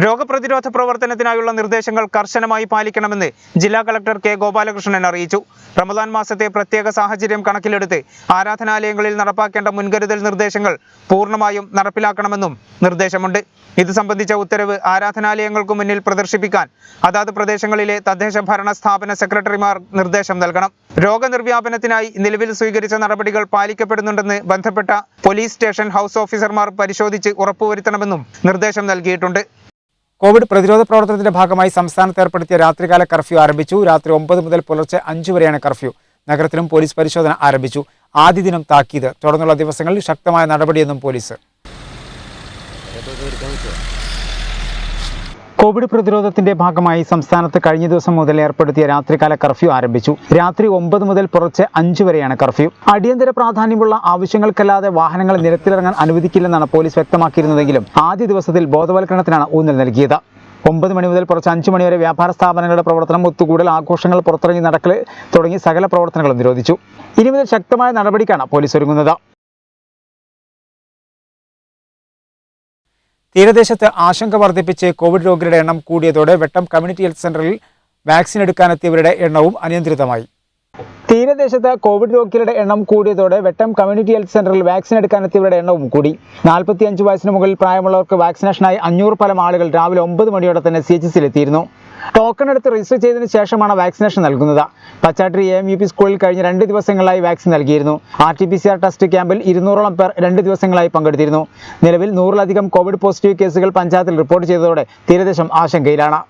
Speaker 1: രോഗപ്രതിരോധ പ്രവർത്തനത്തിനായുള്ള നിർദ്ദേശങ്ങൾ കർശനമായി പാലിക്കണമെന്ന് ജില്ലാ കളക്ടർ കെ ഗോപാലകൃഷ്ണൻ അറിയിച്ചു. റമദാൻ മാസത്തെ പ്രത്യേക സാഹചര്യം കണക്കിലെടുത്ത് ആരാധനാലയങ്ങളിൽ നടപ്പാക്കേണ്ട മുൻകരുതൽ നിർദ്ദേശങ്ങൾ പൂർണ്ണമായും നടപ്പിലാക്കണമെന്നും നിർദ്ദേശമുണ്ട്. ഇത് സംബന്ധിച്ച ഉത്തരവ് ആരാധനാലയങ്ങൾക്ക് മുന്നിൽ പ്രദർശിപ്പിക്കാൻ അതാത് പ്രദേശങ്ങളിലെ തദ്ദേശ ഭരണ സ്ഥാപന സെക്രട്ടറിമാർ നിർദ്ദേശം നൽകണം. രോഗനിർവ്യാപനത്തിനായി നിലവിൽ സ്വീകരിച്ച നടപടികൾ പാലിക്കപ്പെടുന്നുണ്ടെന്ന് ബന്ധപ്പെട്ട പോലീസ് സ്റ്റേഷൻ ഹൗസ് ഓഫീസർമാർ പരിശോധിച്ച് ഉറപ്പുവരുത്തണമെന്നും നിർദ്ദേശം നൽകിയിട്ടുണ്ട്.
Speaker 3: കോവിഡ് പ്രതിരോധ പ്രവർത്തനത്തിന്റെ ഭാഗമായി സംസ്ഥാനത്ത് ഏർപ്പെടുത്തിയ രാത്രികാല കർഫ്യൂ ആരംഭിച്ചു. രാത്രി 9 മുതൽ പുലർച്ചെ 5 വരെയാണ് കർഫ്യൂ. നഗരത്തിലും പോലീസ് പരിശോധന ആരംഭിച്ചു. ആദ്യ ദിനം താക്കീത്. തുടർന്നുള്ള ദിവസങ്ങളിൽ ശക്തമായ നടപടിയെന്നും പോലീസ്. കോവിഡ് പ്രതിരോധത്തിന്റെ ഭാഗമായി സംസ്ഥാനത്ത് കഴിഞ്ഞ ദിവസം മുതൽ ഏർപ്പെടുത്തിയ രാത്രികാല കർഫ്യൂ ആരംഭിച്ചു. രാത്രി 9 മുതൽ പുലർച്ചെ 5 വരെയാണ് കർഫ്യൂ. അടിയന്തര പ്രാധാന്യമുള്ള ആവശ്യങ്ങൾക്കല്ലാതെ വാഹനങ്ങൾ നിരത്തിലിറങ്ങാൻ അനുവദിക്കില്ലെന്നാണ് പോലീസ് വ്യക്തമാക്കിയിരുന്നതെങ്കിലും ആദ്യ ദിവസത്തിൽ ബോധവൽക്കരണത്തിനാണ് ഊന്നൽ നൽകിയത്. 9 മണി മുതൽ പുലർച്ചെ 5 മണി വരെ വ്യാപാര സ്ഥാപനങ്ങളുടെ പ്രവർത്തനം, ഒത്തുകൂടൽ, ആഘോഷങ്ങൾ, പുറത്തിറങ്ങി നടക്കൽ തുടങ്ങി സകല പ്രവർത്തനങ്ങളും നിരോധിച്ചു. ഇനി മുതൽ ശക്തമായ നടപടിക്കാണ് പോലീസ് ഒരുങ്ങുന്നത്. തീരദേശത്ത് ആശങ്ക വർദ്ധിപ്പിച്ച് കോവിഡ് രോഗികളുടെ എണ്ണം കൂടിയതോടെ വെട്ടം കമ്മ്യൂണിറ്റി ഹെൽത്ത് സെന്ററിൽ വാക്സിൻ എടുക്കാനെത്തിയവരുടെ എണ്ണവും അനിയന്ത്രിതമായി. തീരദേശത്ത് കോവിഡ് രോഗികളുടെ എണ്ണം കൂടിയതോടെ വെട്ടം കമ്മ്യൂണിറ്റി ഹെൽത്ത് സെന്ററിൽ വാക്സിൻ എടുക്കാനെത്തിയവരുടെ എണ്ണവും കൂടി. 45 വയസ്സിന് മുകളിൽ പ്രായമുള്ളവർക്ക് വാക്സിനേഷനായി 500 ആളുകൾ രാവിലെ 9 മണിയോടെ തന്നെ CHCയിൽ എത്തിയിരുന്നു. ടോക്കൺ എടുത്ത് രജിസ്റ്റർ ചെയ്തതിനു ശേഷമാണ് വാക്സിനേഷൻ നൽകുന്നത്. പച്ചാട്രി AMUP സ്കൂളിൽ കഴിഞ്ഞ 2 ദിവസങ്ങളായി വാക്സിൻ നൽകിയിരുന്നു. RT-PCR ടെസ്റ്റ് ക്യാമ്പിൽ 200ഓളം പേർ 2 ദിവസങ്ങളായി പങ്കെടുത്തിരുന്നു. നിലവിൽ 100-ലധികം കോവിഡ് പോസിറ്റീവ് കേസുകൾ പഞ്ചായത്തിൽ റിപ്പോർട്ട് ചെയ്തതോടെ തീരദേശം ആശങ്കയിലാണ്.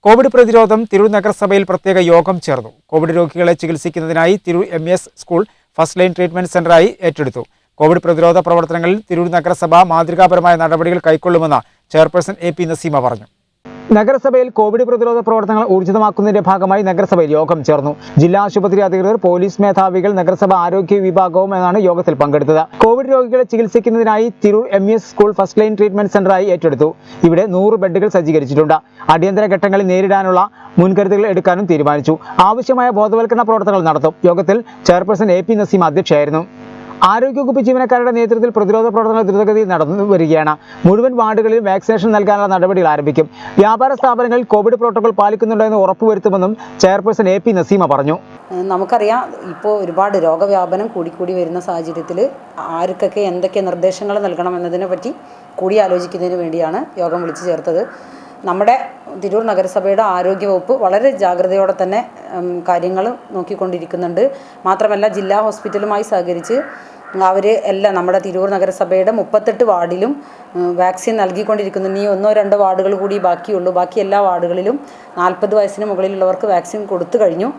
Speaker 3: കോവിഡ് പ്രതിരോധം തിരൂർ നഗരസഭയിൽ പ്രത്യേക യോഗം ചേർന്നു. കോവിഡ് രോഗികളെ ചികിത്സിക്കുന്നതിനായി Tirur MES school first line treatment സെന്ററായി ഏറ്റെടുത്തു. കോവിഡ് പ്രതിരോധ പ്രവർത്തനങ്ങളിൽ തിരൂർ നഗരസഭ മാതൃകാപരമായ നടപടികൾ കൈക്കൊള്ളുമെന്ന് ചെയർപേഴ്സൺ AP നസീമ പറഞ്ഞു. നഗരസഭയിൽ കോവിഡ് പ്രതിരോധ പ്രവർത്തനങ്ങൾ ഊർജിതമാക്കുന്നതിന്റെ ഭാഗമായി നഗരസഭയിൽ യോഗം ചേർന്നു. ജില്ലാ ആശുപത്രി അധികൃതർ, പോലീസ് മേധാവികൾ, നഗരസഭ ആരോഗ്യ വിഭാഗവും എന്നാണ് യോഗത്തിൽ പങ്കെടുത്തത്. കോവിഡ് രോഗികളെ ചികിത്സിക്കുന്നതിനായി Tirur MES school first line treatment സെന്ററായി ഏറ്റെടുത്തു. ഇവിടെ 100 ബെഡുകൾ സജ്ജീകരിച്ചിട്ടുണ്ട്. അടിയന്തര ഘട്ടങ്ങളിൽ നേരിടാനുള്ള മുൻകരുതലുകൾ എടുക്കാനും തീരുമാനിച്ചു. ആവശ്യമായ ബോധവൽക്കരണ പ്രവർത്തനങ്ങൾ നടത്തും. യോഗത്തിൽ ചെയർപേഴ്സൺ AP നസീം അധ്യക്ഷയായിരുന്നു. ആരോഗ്യവകുപ്പ് ജീവനക്കാരുടെ നേതൃത്വത്തിൽ പ്രതിരോധ പ്രവർത്തനങ്ങൾ ദ്രുതഗതിയിൽ നടന്നു വരികയാണ്. മുഴുവൻ വാർഡുകളിലും വാക്സിനേഷൻ നൽകാനുള്ള നടപടികൾ ആരംഭിക്കും. വ്യാപാര സ്ഥാപനങ്ങളിൽ കോവിഡ് പ്രോട്ടോകോൾ പാലിക്കുന്നുണ്ടെന്ന് ഉറപ്പുവരുത്തുമെന്നും ചെയർപേഴ്സൺ AP നസീമ പറഞ്ഞു.
Speaker 6: നമുക്കറിയാം, ഇപ്പോൾ ഒരുപാട് രോഗവ്യാപനം കൂടിക്കൂടി വരുന്ന സാഹചര്യത്തിൽ ആർക്കൊക്കെ എന്തൊക്കെ നിർദ്ദേശങ്ങൾ നൽകണം എന്നതിനെ പറ്റി കൂടി ആലോചിക്കുന്നതിന് വേണ്ടിയാണ് യോഗം വിളിച്ചു ചേർത്തത്. നമ്മുടെ തിരൂർ നഗരസഭയുടെ ആരോഗ്യവകുപ്പ് വളരെ ജാഗ്രതയോടെ തന്നെ കാര്യങ്ങൾ നോക്കിക്കൊണ്ടിരിക്കുന്നുണ്ട്. മാത്രമല്ല, ജില്ലാ ഹോസ്പിറ്റലുമായി സഹകരിച്ച് അവർ എല്ലാം നമ്മുടെ തിരൂർ നഗരസഭയുടെ 38 വാർഡിലും വാക്സിൻ നൽകിക്കൊണ്ടിരിക്കുന്നു. ഇനി 1-2 വാർഡുകൾ കൂടി ബാക്കിയുള്ളൂ. ബാക്കി എല്ലാ വാർഡുകളിലും 40 വയസ്സിന് മുകളിലുള്ളവർക്ക് വാക്സിൻ കൊടുത്തു കഴിഞ്ഞു.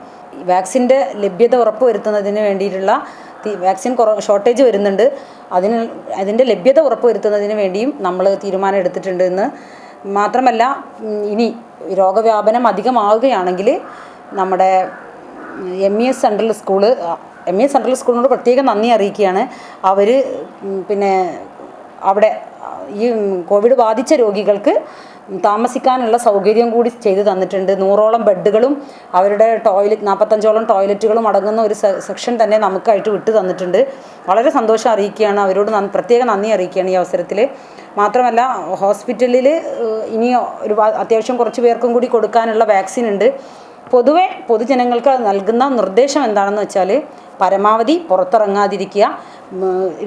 Speaker 6: വാക്സിൻ്റെ ലഭ്യത ഉറപ്പുവരുത്തുന്നതിന് വേണ്ടിയിട്ടുള്ള വാക്സിൻ ഷോർട്ടേജ് വരുന്നുണ്ട്. അതിൻ്റെ ലഭ്യത ഉറപ്പുവരുത്തുന്നതിന് വേണ്ടിയും നമ്മൾ തീരുമാനം എടുത്തിട്ടുണ്ട് എന്ന്. മാത്രമല്ല, ഇനി രോഗവ്യാപനം അധികമാവുകയാണെങ്കിൽ നമ്മുടെ MES സെൻട്രൽ സ്കൂളിനോട് പ്രത്യേകം നന്ദി അറിയിക്കുകയാണ്. അവർ അവിടെ ഈ കോവിഡ് ബാധിച്ച രോഗികൾക്ക് താമസിക്കാനുള്ള സൗകര്യം കൂടി ചെയ്തു തന്നിട്ടുണ്ട്. 100ഓളം ബെഡുകളും അവരുടെ 45ഓളം ടോയ്ലറ്റുകളും അടങ്ങുന്ന ഒരു സെക്ഷൻ തന്നെ നമുക്കായിട്ട് വിട്ടു തന്നിട്ടുണ്ട്. വളരെ സന്തോഷം അറിയിക്കുകയാണ്. അവരോട് പ്രത്യേക നന്ദി അറിയിക്കുകയാണ് ഈ അവസരത്തിൽ. മാത്രമല്ല, ഹോസ്പിറ്റലിൽ ഇനി അത്യാവശ്യം കുറച്ച് പേർക്കും കൂടി കൊടുക്കാനുള്ള വാക്സിൻ ഉണ്ട്. പൊതുവെ പൊതുജനങ്ങൾക്ക് നൽകുന്ന നിർദ്ദേശം എന്താണെന്ന് വെച്ചാൽ, പരമാവധി പുറത്തിറങ്ങാതിരിക്കുക.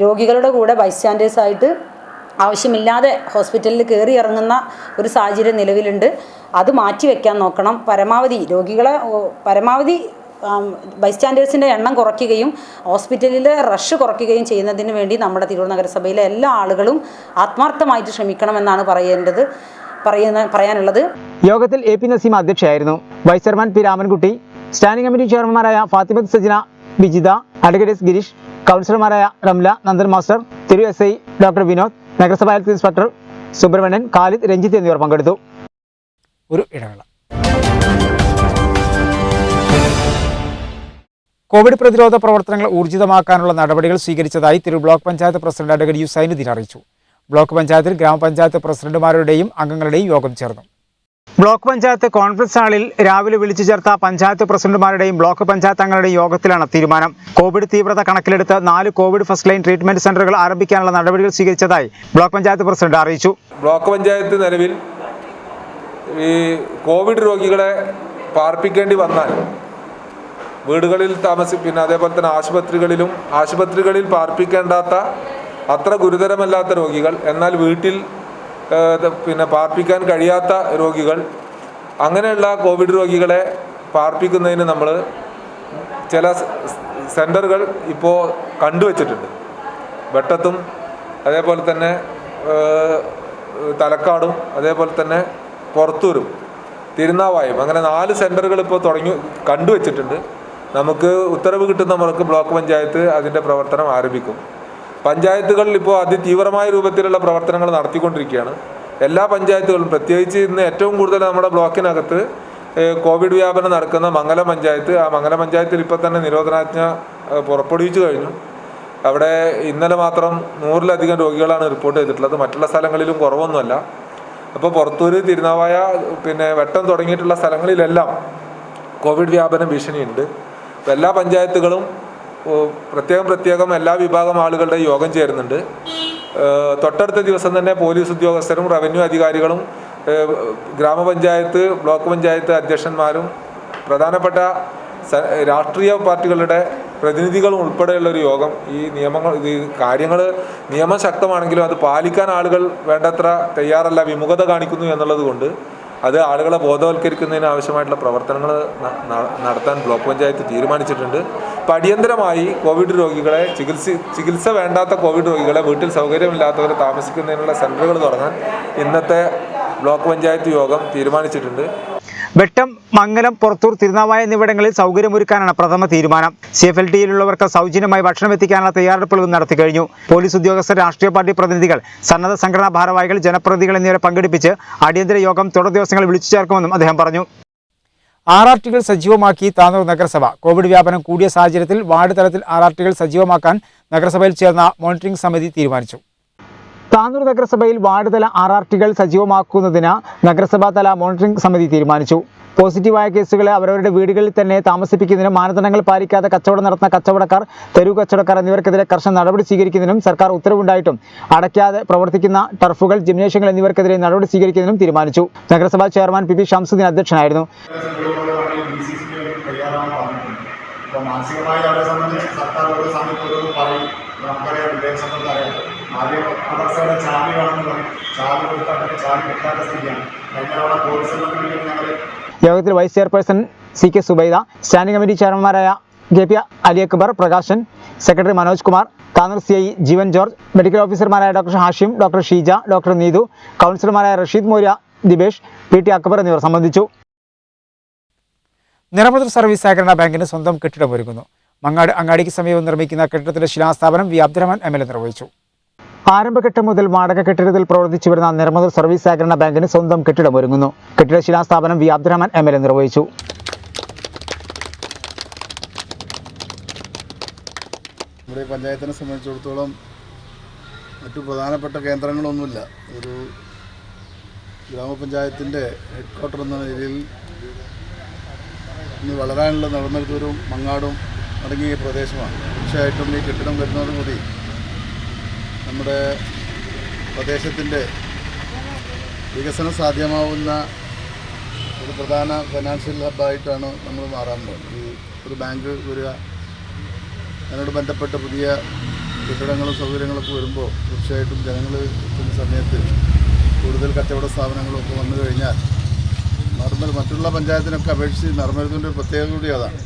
Speaker 6: രോഗികളുടെ കൂടെ ബൈസ്റ്റാൻഡേഴ്സായിട്ട് ആവശ്യമില്ലാതെ ഹോസ്പിറ്റലിൽ കയറി ഇറങ്ങുന്ന ഒരു സാഹചര്യം നിലവിലുണ്ട്. അത് മാറ്റിവെക്കാൻ നോക്കണം. പരമാവധി ബൈസ്റ്റാൻഡേഴ്സിൻ്റെ എണ്ണം കുറയ്ക്കുകയും ഹോസ്പിറ്റലിലെ റഷ് കുറയ്ക്കുകയും ചെയ്യുന്നതിന് വേണ്ടി നമ്മുടെ തിരൂർ നഗരസഭയിലെ എല്ലാ ആളുകളും ആത്മാർത്ഥമായിട്ട് ശ്രമിക്കണമെന്നാണ് പറയാനുള്ളത്.
Speaker 3: യോഗത്തിൽ AP നസീമ അധ്യക്ഷയായിരുന്നു. Vice chairman P Ramankutty, standing committee ചെയർമാൻമാരായ ഫാത്തിമത്ത് സജിന, വിജിത, അഡ്വക്കേറ്റ് ഗിരീഷ്, കൗൺസിലർമാരായ റംല, നന്ദൻ മാസ്റ്റർ, തിരു SI ഡോക്ടർ വിനോദ്, നഗരസഭാ ഹെൽത്ത് ഇൻസ്പെക്ടർ സുബ്രഹ്മണ്യൻ, ഖാലിദ്, രഞ്ജിത്ത് എന്നിവർ പങ്കെടുത്തു. ഒരു ഇടവേള. കോവിഡ് പ്രതിരോധ പ്രവർത്തനങ്ങൾ ഊർജിതമാക്കാനുള്ള നടപടികൾ സ്വീകരിച്ചതായി Tirur block panchayat president advocate U Zainudheen അറിയിച്ചു. ബ്ലോക്ക് പഞ്ചായത്തിൽ ഗ്രാമപഞ്ചായത്ത് പ്രസിഡന്റുമാരുടെയും അംഗങ്ങളുടെയും യോഗം ചേർന്നു. ബ്ലോക്ക് പഞ്ചായത്ത് കോൺഫറൻസ് ഹാളിൽ രാവിലെ വിളിച്ചു ചേർത്ത പഞ്ചായത്ത് പ്രസിഡന്റുമാരുടെയും ബ്ലോക്ക് പഞ്ചായത്ത് അംഗങ്ങളുടെയും യോഗത്തിലാണ് തീരുമാനം. കോവിഡ് തീവ്രത കണക്കിലെടുത്ത് 4 കോവിഡ് ഫസ്റ്റ് ലൈൻ ട്രീറ്റ്മെന്റ് സെന്ററുകൾ ആരംഭിക്കാനുള്ള നടപടികൾ സ്വീകരിച്ചതായി ബ്ലോക്ക് പഞ്ചായത്ത് പ്രസിഡന്റ് അറിയിച്ചു.
Speaker 8: ബ്ലോക്ക് പഞ്ചായത്ത് നിലവിൽ ഈ കോവിഡ് രോഗികളെ പാർപ്പിക്കേണ്ടി വന്നാൽ വീടുകളിൽ പിന്നെ അതേപോലെ തന്നെ ആശുപത്രികളിൽ പാർപ്പിക്കേണ്ടാത്ത അത്ര ഗുരുതരമല്ലാത്ത രോഗികൾ, എന്നാൽ വീട്ടിൽ പാർപ്പിക്കാൻ കഴിയാത്ത രോഗികൾ, അങ്ങനെയുള്ള കോവിഡ് രോഗികളെ പാർപ്പിക്കുന്നതിന് നമ്മൾ ചില സെൻറ്ററുകൾ ഇപ്പോൾ കണ്ടുവച്ചിട്ടുണ്ട്. വെട്ടത്തും അതേപോലെ തന്നെ തലക്കാടും അതേപോലെ തന്നെ പുറത്തൂരും തിരുനാവായും അങ്ങനെ 4 സെൻറ്ററുകൾ ഇപ്പോൾ കണ്ടുവച്ചിട്ടുണ്ട്. നമുക്ക് ഉത്തരവ് കിട്ടുന്ന മുറക്ക് ബ്ലോക്ക് പഞ്ചായത്ത് അതിൻ്റെ പ്രവർത്തനം ആരംഭിക്കും. പഞ്ചായത്തുകൾ ഇപ്പോൾ അതിതീവ്രമായ രൂപത്തിലുള്ള പ്രവർത്തനങ്ങൾ നടത്തിക്കൊണ്ടിരിക്കുകയാണ്. എല്ലാ പഞ്ചായത്തുകളും, പ്രത്യേകിച്ച് ഇന്ന് ഏറ്റവും കൂടുതൽ നമ്മുടെ ബ്ലോക്കിനകത്ത് കോവിഡ് വ്യാപനം നടക്കുന്ന മംഗലം പഞ്ചായത്ത്, ആ മംഗലം പഞ്ചായത്തിൽ ഇപ്പോൾ തന്നെ നിരോധനാജ്ഞ പുറപ്പെടുവിച്ചു കഴിഞ്ഞു. അവിടെ ഇന്നലെ മാത്രം 100-ലധികം രോഗികളാണ് റിപ്പോർട്ട് ചെയ്തിട്ടുള്ളത്. മറ്റുള്ള സ്ഥലങ്ങളിലും കുറവൊന്നുമല്ല. അപ്പോൾ പുറത്തൂർ, തിരുനാവായ, വെട്ടം തുടങ്ങിയിട്ടുള്ള സ്ഥലങ്ങളിലെല്ലാം കോവിഡ് വ്യാപന ഭീഷണിയുണ്ട്. എല്ലാ പഞ്ചായത്തുകളും പ്രത്യേകം എല്ലാ വിഭാഗം ആളുകളുടെ യോഗം ചേരുന്നുണ്ട്. തൊട്ടടുത്ത ദിവസം തന്നെ പോലീസ് ഉദ്യോഗസ്ഥരും റവന്യൂ അധികാരികളും ഗ്രാമപഞ്ചായത്ത്, ബ്ലോക്ക് പഞ്ചായത്ത് അധ്യക്ഷന്മാരും പ്രധാനപ്പെട്ട രാഷ്ട്രീയ പാർട്ടികളുടെ പ്രതിനിധികളും ഉൾപ്പെടെയുള്ളൊരു യോഗം കാര്യങ്ങൾ നിയമം ശക്തമാണെങ്കിലും അത് പാലിക്കാൻ ആളുകൾ വേണ്ടത്ര തയ്യാറല്ല, വിമുഖത കാണിക്കുന്നു എന്നുള്ളത് കൊണ്ട് അത് ആളുകളെ ബോധവൽക്കരിക്കുന്നതിന് ആവശ്യമായിട്ടുള്ള പ്രവർത്തനങ്ങൾ നടത്താൻ ബ്ലോക്ക് പഞ്ചായത്ത് തീരുമാനിച്ചിട്ടുണ്ട്. അപ്പോൾ അടിയന്തരമായി കോവിഡ് രോഗികളെ ചികിത്സ വേണ്ടാത്ത കോവിഡ് രോഗികളെ, വീട്ടിൽ സൗകര്യമില്ലാത്തവരെ താമസിക്കുന്നതിനുള്ള സെൻ്ററുകൾ തുടങ്ങാൻ ഇന്നത്തെ ബ്ലോക്ക് പഞ്ചായത്ത് യോഗം തീരുമാനിച്ചിട്ടുണ്ട്.
Speaker 1: വെട്ടം, മംഗലം, പുറത്തൂർ, തിരുനാവായ എന്നിവിടങ്ങളിൽ സൗകര്യമൊരുക്കാനാണ് പ്രഥമ തീരുമാനം. CFLTയിലുള്ളവർക്ക് സൗജന്യമായി ഭക്ഷണം എത്തിക്കാനുള്ള തയ്യാറെടുപ്പുകൾ നടത്തി കഴിഞ്ഞു. പോലീസ് ഉദ്യോഗസ്ഥർ, രാഷ്ട്രീയ പാർട്ടി പ്രതിനിധികൾ, സന്നദ്ധ സംഘടനാ ഭാരവാഹികൾ, ജനപ്രതിനിധികൾ എന്നിവരെ പങ്കെടുപ്പിച്ച് അടിയന്തര യോഗം തുടർ ദിവസങ്ങളിൽ വിളിച്ചു ചേർക്കുമെന്നും അദ്ദേഹം പറഞ്ഞു.
Speaker 3: RRTകൾ സജീവമാക്കി താനൂർ നഗരസഭ. കോവിഡ് വ്യാപനം കൂടിയ സാഹചര്യത്തിൽ വാർഡ് തലത്തിൽ RRTകൾ സജീവമാക്കാൻ നഗരസഭയിൽ ചേർന്ന മോണിറ്ററിംഗ് സമിതി തീരുമാനിച്ചു. താനൂർ നഗരസഭയിൽ വാർഡ് തല RRTകൾ സജീവമാക്കുന്നതിന് നഗരസഭാ തല മോണിറ്ററിംഗ് സമിതി തീരുമാനിച്ചു. പോസിറ്റീവായ കേസുകളെ അവരവരുടെ വീടുകളിൽ തന്നെ താമസിപ്പിക്കുന്നതിനും മാനദണ്ഡങ്ങൾ പാലിക്കാതെ കച്ചവടം നടത്തുന്ന കച്ചവടക്കാർ, തെരുവ് കച്ചവടക്കാർ എന്നിവർക്കെതിരെ കർശന നടപടി സ്വീകരിക്കുന്നതിനും സർക്കാർ ഉത്തരവുണ്ടായിട്ടും അടയ്ക്കാതെ പ്രവർത്തിക്കുന്ന ടർഫുകൾ, ജിംനേഷ്യങ്ങൾ എന്നിവർക്കെതിരെ നടപടി സ്വീകരിക്കുന്നതിനും തീരുമാനിച്ചു. നഗരസഭാ ചെയർമാൻ PP ഷംസുദ്ദീൻ അധ്യക്ഷനായിരുന്നു.
Speaker 9: മാനസികമായി അവരെ സംബന്ധിച്ച് സർക്കാർ ഓരോ സമയത്ത് ഓരോ പറയും. നമുക്കറിയാം, വിദ്യാഭ്യാസം അറിയാം. ആദ്യം മദ്രസയുടെ ചാവി വേണമെന്ന് പറയും. ചാവി കൊടുത്താൽ ചാവി കിട്ടാത്ത സ്ഥിതിയാണ്. കഴിഞ്ഞ കോഴ്സ് ഞങ്ങൾ
Speaker 1: യോഗത്തിൽ vice chairperson CK Subaida, standing committee ചെയർമാൻമാരായ KP Ali Akbar, Prakashan, secretary Manoj Kumar, Tanur CI Jeevan George, medical ഓഫീസർമാരായ doctor Hashim, doctor Sheeja, doctor Neethu, കൗൺസിലർമാരായ റഷീദ് മൗര്യ, ദിബേഷ്, PT അക്ബർ എന്നിവർ സംബന്ധിച്ചു.
Speaker 3: നിറമുതൽ സർവീസ് സഹകരണ ബാങ്കിന് സ്വന്തം കെട്ടിടമൊരുങ്ങുന്നു. മങ്ങാട് അങ്ങാടിക്ക് സമീപം നിർമ്മിക്കുന്ന കെട്ടിടത്തിന്റെ ശിലാസ്ഥാപനം V. അബ്ദുറഹ്മാൻ MLA നിർവഹിച്ചു. ആരംഭഘട്ടം മുതൽ വാടക കെട്ടിടത്തിൽ പ്രവർത്തിച്ചു വരുന്ന നിറമുതൽ സർവീസ് സഹകരണ ബാങ്കിന് സ്വന്തം കെട്ടിടമൊരുങ്ങുന്നു. കെട്ടിട ശിലാസ്ഥാപനം V. അബ്ദുറഹ്മാൻ MLA നിർവഹിച്ചു.
Speaker 10: നമ്മുടെ പഞ്ചായത്തിനെ സംബന്ധിച്ചിടത്തോളം മറ്റു പ്രധാനപ്പെട്ട കേന്ദ്രങ്ങളൊന്നുമില്ല. ഒരു ഗ്രാമപഞ്ചായത്തിൻ്റെ ഹെഡ്ക്വാർട്ടർ എന്ന നിലയിൽ ഇന്ന് വളരാനുള്ള നടന്നൊരു മങ്ങാടും അടങ്ങിയ പ്രദേശമാണ്. തീർച്ചയായിട്ടും ഈ കെട്ടിടം വരുന്നതോടുകൂടി നമ്മുടെ പ്രദേശത്തിൻ്റെ വികസനം സാധ്യമാവുന്ന ഒരു പ്രധാന ഫൈനാൻഷ്യൽ ഹബ്ബായിട്ടാണ് നമ്മൾ മാറാൻ പോകുന്നത്. ഈ ഒരു ബാങ്ക് വരിക, അതിനോട് ബന്ധപ്പെട്ട പുതിയ കെട്ടിടങ്ങളും സൗകര്യങ്ങളൊക്കെ വരുമ്പോൾ തീർച്ചയായിട്ടും ജനങ്ങൾ എത്തുന്ന സമയത്ത് കൂടുതൽ കച്ചവട സ്ഥാപനങ്ങളൊക്കെ വന്നു കഴിഞ്ഞാൽ മറ്റുള്ള പഞ്ചായത്തിനൊക്കെ അപേക്ഷിച്ച് നർമ്മരുതൂരിൻ്റെ ഒരു പ്രത്യേകത കൂടി അതാണ്.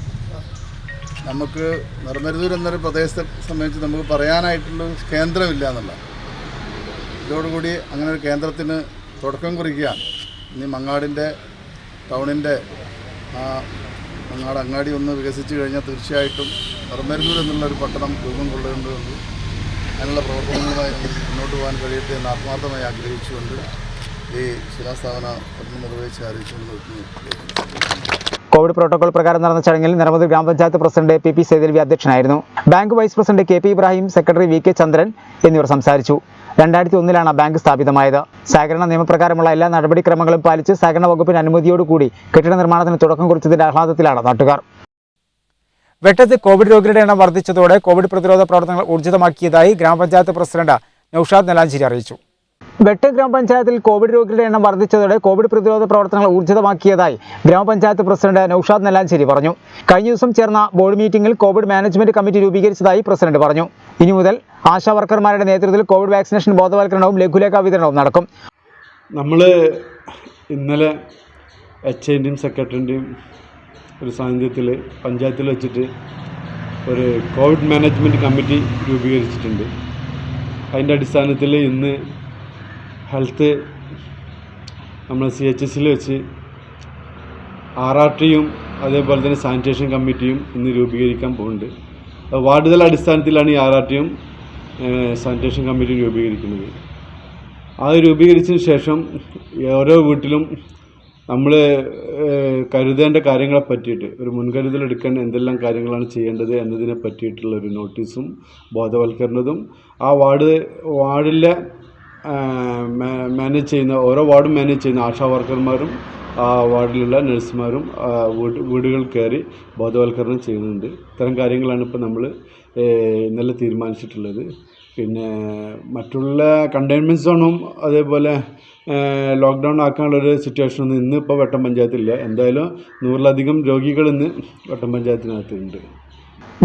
Speaker 10: നമുക്ക് നർമ്മരുതൂർ എന്നൊരു പ്രദേശത്തെ സംബന്ധിച്ച് നമുക്ക് പറയാനായിട്ടുള്ള കേന്ദ്രമില്ല എന്നുള്ളതാണ്. ഇതോടുകൂടി അങ്ങനെ ഒരു കേന്ദ്രത്തിന് തുടക്കം കുറിക്കുകയാണ്. ഇനി മങ്ങാടിൻ്റെ ടൗണിൻ്റെ മങ്ങാട് അങ്ങാടി ഒന്ന് വികസിച്ച് കഴിഞ്ഞാൽ തീർച്ചയായിട്ടും നർമ്മരുതൂർ എന്നുള്ളൊരു പട്ടണം രൂപം കൊള്ളേണ്ടതുണ്ട്. അതിനുള്ള പ്രവർത്തനങ്ങളുമായി മുന്നോട്ട് പോകാൻ കഴിയട്ടെ എന്ന് ആത്മാർത്ഥമായി ആഗ്രഹിച്ചുകൊണ്ട് ഈ ശിലാസ്ഥാപന കർമ്മം നിർവഹിച്ച് അറിയിച്ചുകൊണ്ട്
Speaker 1: കോവിഡ് പ്രോട്ടോകോൾ പ്രകാരം നടന്ന ചടങ്ങിൽ നിറമുതൽ ഗ്രാമപഞ്ചായത്ത് പ്രസിഡന്റ് PP സൈതലവി അധ്യക്ഷനായിരുന്നു. Bank vice president KP Ibrahim, secretary VK Chandran എന്നിവർ സംസാരിച്ചു. 2001 ബാങ്ക് സ്ഥാപിതമായത്. സഹകരണ നിയമപ്രകാരമുള്ള എല്ലാ നടപടിക്രമങ്ങളും പാലിച്ച് സഹകരണ വകുപ്പിന്റെ അനുമതിയോടുകൂടി കെട്ടിട നിർമ്മാണത്തിന് തുടക്കം കുറിച്ചതിന്റെ ആഹ്ലാദത്തിലാണ് നാട്ടുകാർ. വെട്ടത്ത് കോവിഡ് രോഗികളുടെ എണ്ണം വർദ്ധിച്ചതോടെ കോവിഡ് പ്രതിരോധ പ്രവർത്തനങ്ങൾ ഊർജിതമാക്കിയതായി ഗ്രാമപഞ്ചായത്ത് പ്രസിഡന്റ് നൌഷാദ് നെലാഞ്ചേരി അറിയിച്ചു. വെട്ടം ഗ്രാമപഞ്ചായത്തിൽ കോവിഡ് രോഗികളുടെ എണ്ണം വർദ്ധിച്ചതോടെ കോവിഡ് പ്രതിരോധ പ്രവർത്തനങ്ങൾ ഊർജിതമാക്കിയതായി ഗ്രാമപഞ്ചായത്ത് പ്രസിഡന്റ് നൌഷാദ് നെലാഞ്ചേരി പറഞ്ഞു. കഴിഞ്ഞ ദിവസം ചേർന്ന ബോർഡ് മീറ്റിംഗിൽ കോവിഡ് മാനേജ്മെന്റ് കമ്മിറ്റി രൂപീകരിച്ചതായി പ്രസിഡന്റ് പറഞ്ഞു. ഇനി മുതൽ ആശാ വർക്കർമാരുടെ നേതൃത്വത്തിൽ കോവിഡ് വാക്സിനേഷൻ ബോധവൽക്കരണവും ലഘുലേഖ വിതരണവും നടക്കും.
Speaker 11: നമ്മൾ ഇന്നലെ HIന്റെയും സെക്രട്ടറിൻ്റെയും ഒരു സാന്നിധ്യത്തിൽ പഞ്ചായത്തിൽ വെച്ചിട്ട് ഒരു കോവിഡ് മാനേജ്മെൻറ്റ് കമ്മിറ്റി രൂപീകരിച്ചിട്ടുണ്ട്. അതിൻ്റെ അടിസ്ഥാനത്തിൽ ഇന്ന് ഹെൽത്ത് നമ്മൾ CHSൽ വെച്ച് RRTയും അതേപോലെ തന്നെ സാനിറ്റേഷൻ കമ്മിറ്റിയും ഇന്ന് രൂപീകരിക്കാൻ പോകുന്നുണ്ട്. വാർഡ് തല അടിസ്ഥാനത്തിലാണ് ഈ RRTയും സാനിറ്റേഷൻ കമ്മിറ്റിയും രൂപീകരിക്കുന്നത്. അത് രൂപീകരിച്ചതിന് ശേഷം ഓരോ വീട്ടിലും നമ്മൾ കരുതേണ്ട കാര്യങ്ങളെ പറ്റിയിട്ട് ഒരു മുൻകരുതൽ എടുക്കാൻ എന്തെല്ലാം കാര്യങ്ങളാണ് ചെയ്യേണ്ടത് എന്നതിനെ പറ്റിയിട്ടുള്ള ഒരു നോട്ടീസും ബോധവൽക്കരണതും ആ വാർഡിലെ മാനേജ് ചെയ്യുന്ന ഓരോ വാർഡും മാനേജ് ചെയ്യുന്ന ആശാ വർക്കർമാരും ആ വാർഡിലുള്ള നഴ്സുമാരും വീടുകൾ കയറി ബോധവൽക്കരണം ചെയ്യുന്നുണ്ട്. ഇത്തരം കാര്യങ്ങളാണ് ഇപ്പോൾ നമ്മൾ ഇന്നലെ തീരുമാനിച്ചിട്ടുള്ളത്. പിന്നെ മറ്റുള്ള കണ്ടെയ്ൻമെൻറ്റ് സോണും അതേപോലെ ലോക്ക്ഡൗൺ ആക്കാനുള്ളൊരു സിറ്റുവേഷനൊന്നും ഇന്ന് ഇപ്പോൾ വെട്ടം പഞ്ചായത്തില്ല. എന്തായാലും 100-ലധികം രോഗികൾ ഇന്ന് വെട്ടം പഞ്ചായത്തിനകത്തുണ്ട്.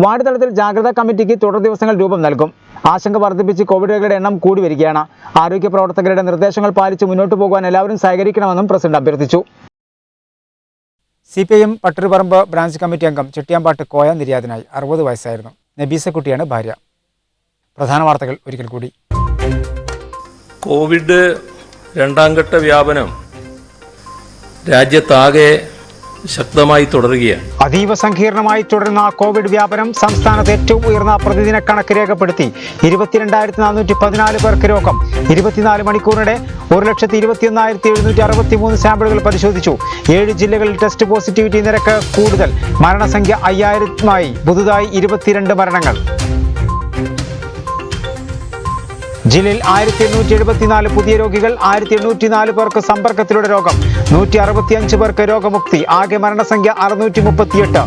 Speaker 1: വാർഡ് തലത്തിൽ ജാഗ്രതാ കമ്മിറ്റിക്ക് തുടർ ദിവസങ്ങൾ രൂപം നൽകും. ആശങ്ക വർദ്ധിപ്പിച്ച് കോവിഡ് രോഗികളുടെ എണ്ണം കൂടി വരികയാണ്. ആരോഗ്യ പ്രവർത്തകരുടെ നിർദ്ദേശങ്ങൾ പാലിച്ച് മുന്നോട്ട് പോകാൻ എല്ലാവരും സഹകരിക്കണമെന്നും പ്രസിഡന്റ് അഭ്യർത്ഥിച്ചു. CPIM പട്ടരുപറമ്പ് ബ്രാഞ്ച് കമ്മിറ്റി അംഗം ചെട്ടിയാമ്പാട്ട് കോയ നിര്യാതനായി. 60 വയസ്സായിരുന്നു. നബീസക്കുട്ടിയാണ് ഭാര്യ. പ്രധാന വാർത്തകൾ ഒരിക്കൽ കൂടി.
Speaker 2: കോവിഡ് രണ്ടാം ഘട്ട വ്യാപനം രാജ്യത്താകെ ശക്തമായി തുടരുകയാണ്.
Speaker 3: അതീവ സങ്കീർണമായി തുടരുന്ന കോവിഡ് വ്യാപനം സംസ്ഥാനത്ത് ഏറ്റവും ഉയർന്ന പ്രതിദിന കണക്ക് രേഖപ്പെടുത്തി. 22,414 പേർക്ക് രോഗം. 24 മണിക്കൂറിനിടെ 1,21,763 സാമ്പിളുകൾ പരിശോധിച്ചു. 7 ജില്ലകളിൽ ടെസ്റ്റ് പോസിറ്റിവിറ്റി നിരക്ക് കൂടുതൽ. മരണസംഖ്യ 5000മായി. പുതുതായി 22 മരണങ്ങൾ. ജില്ലയിൽ 1874 പുതിയ രോഗികൾ. 1804 പേർക്ക് സമ്പർക്കത്തിലൂടെ രോഗം. 165 പേർക്ക് രോഗമുക്തി. ആകെ മരണസംഖ്യ 638.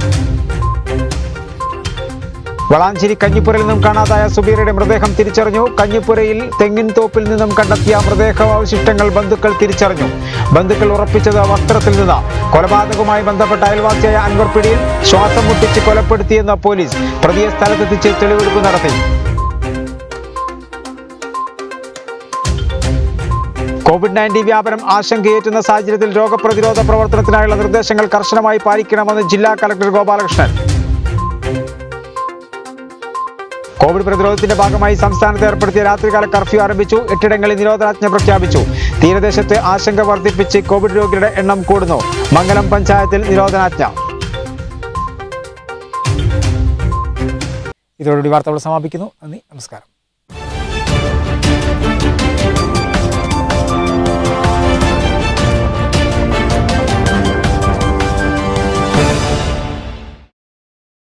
Speaker 3: വളാഞ്ചേരി കഞ്ഞിപ്പുരയിൽ നിന്നും കാണാതായ സുബീറയുടെ മൃതദേഹം തിരിച്ചറിഞ്ഞു. കഞ്ഞിപ്പുരയിൽ തെങ്ങിൻ തോപ്പിൽ നിന്നും കണ്ടെത്തിയ മൃതദേഹാവശിഷ്ടങ്ങൾ ബന്ധുക്കൾ തിരിച്ചറിഞ്ഞു. ബന്ധുക്കൾ ഉറപ്പിച്ചത് വസ്ത്രത്തിൽ നിന്ന്. കൊലപാതകവുമായി ബന്ധപ്പെട്ട അയൽവാസിയായ അൻവർ പിടിയിൽ. ശ്വാസം മുട്ടിച്ച് കൊലപ്പെടുത്തിയെന്ന് പോലീസ്. പ്രതിയെ സ്ഥലത്തെത്തിച്ച് തെളിവെടുപ്പ് നടത്തി. കോവിഡ്-19 വ്യാപനം ആശങ്കയേറ്റുന്ന സാഹചര്യത്തിൽ രോഗപ്രതിരോധ പ്രവർത്തനത്തിനായുള്ള നിർദ്ദേശങ്ങൾ കർശനമായി പാലിക്കണമെന്ന് ജില്ലാ കളക്ടർ ഗോപാലകൃഷ്ണൻ. കോവിഡ് പ്രതിരോധത്തിന്റെ ഭാഗമായി സംസ്ഥാനത്ത് ഏർപ്പെടുത്തിയ രാത്രികാല കർഫ്യൂ ആരംഭിച്ചു. 8ഇടങ്ങളിൽ നിരോധനാജ്ഞ പ്രഖ്യാപിച്ചു. തീരദേശത്ത് ആശങ്ക വർദ്ധിപ്പിച്ച് കോവിഡ് രോഗികളുടെ എണ്ണം കൂടുന്നു. മംഗലം പഞ്ചായത്തിൽ നിരോധനാജ്ഞ. ഇതോടുകൂടി വാർത്തകൾ സമാപിക്കുന്നു. നന്ദി, നമസ്കാരം.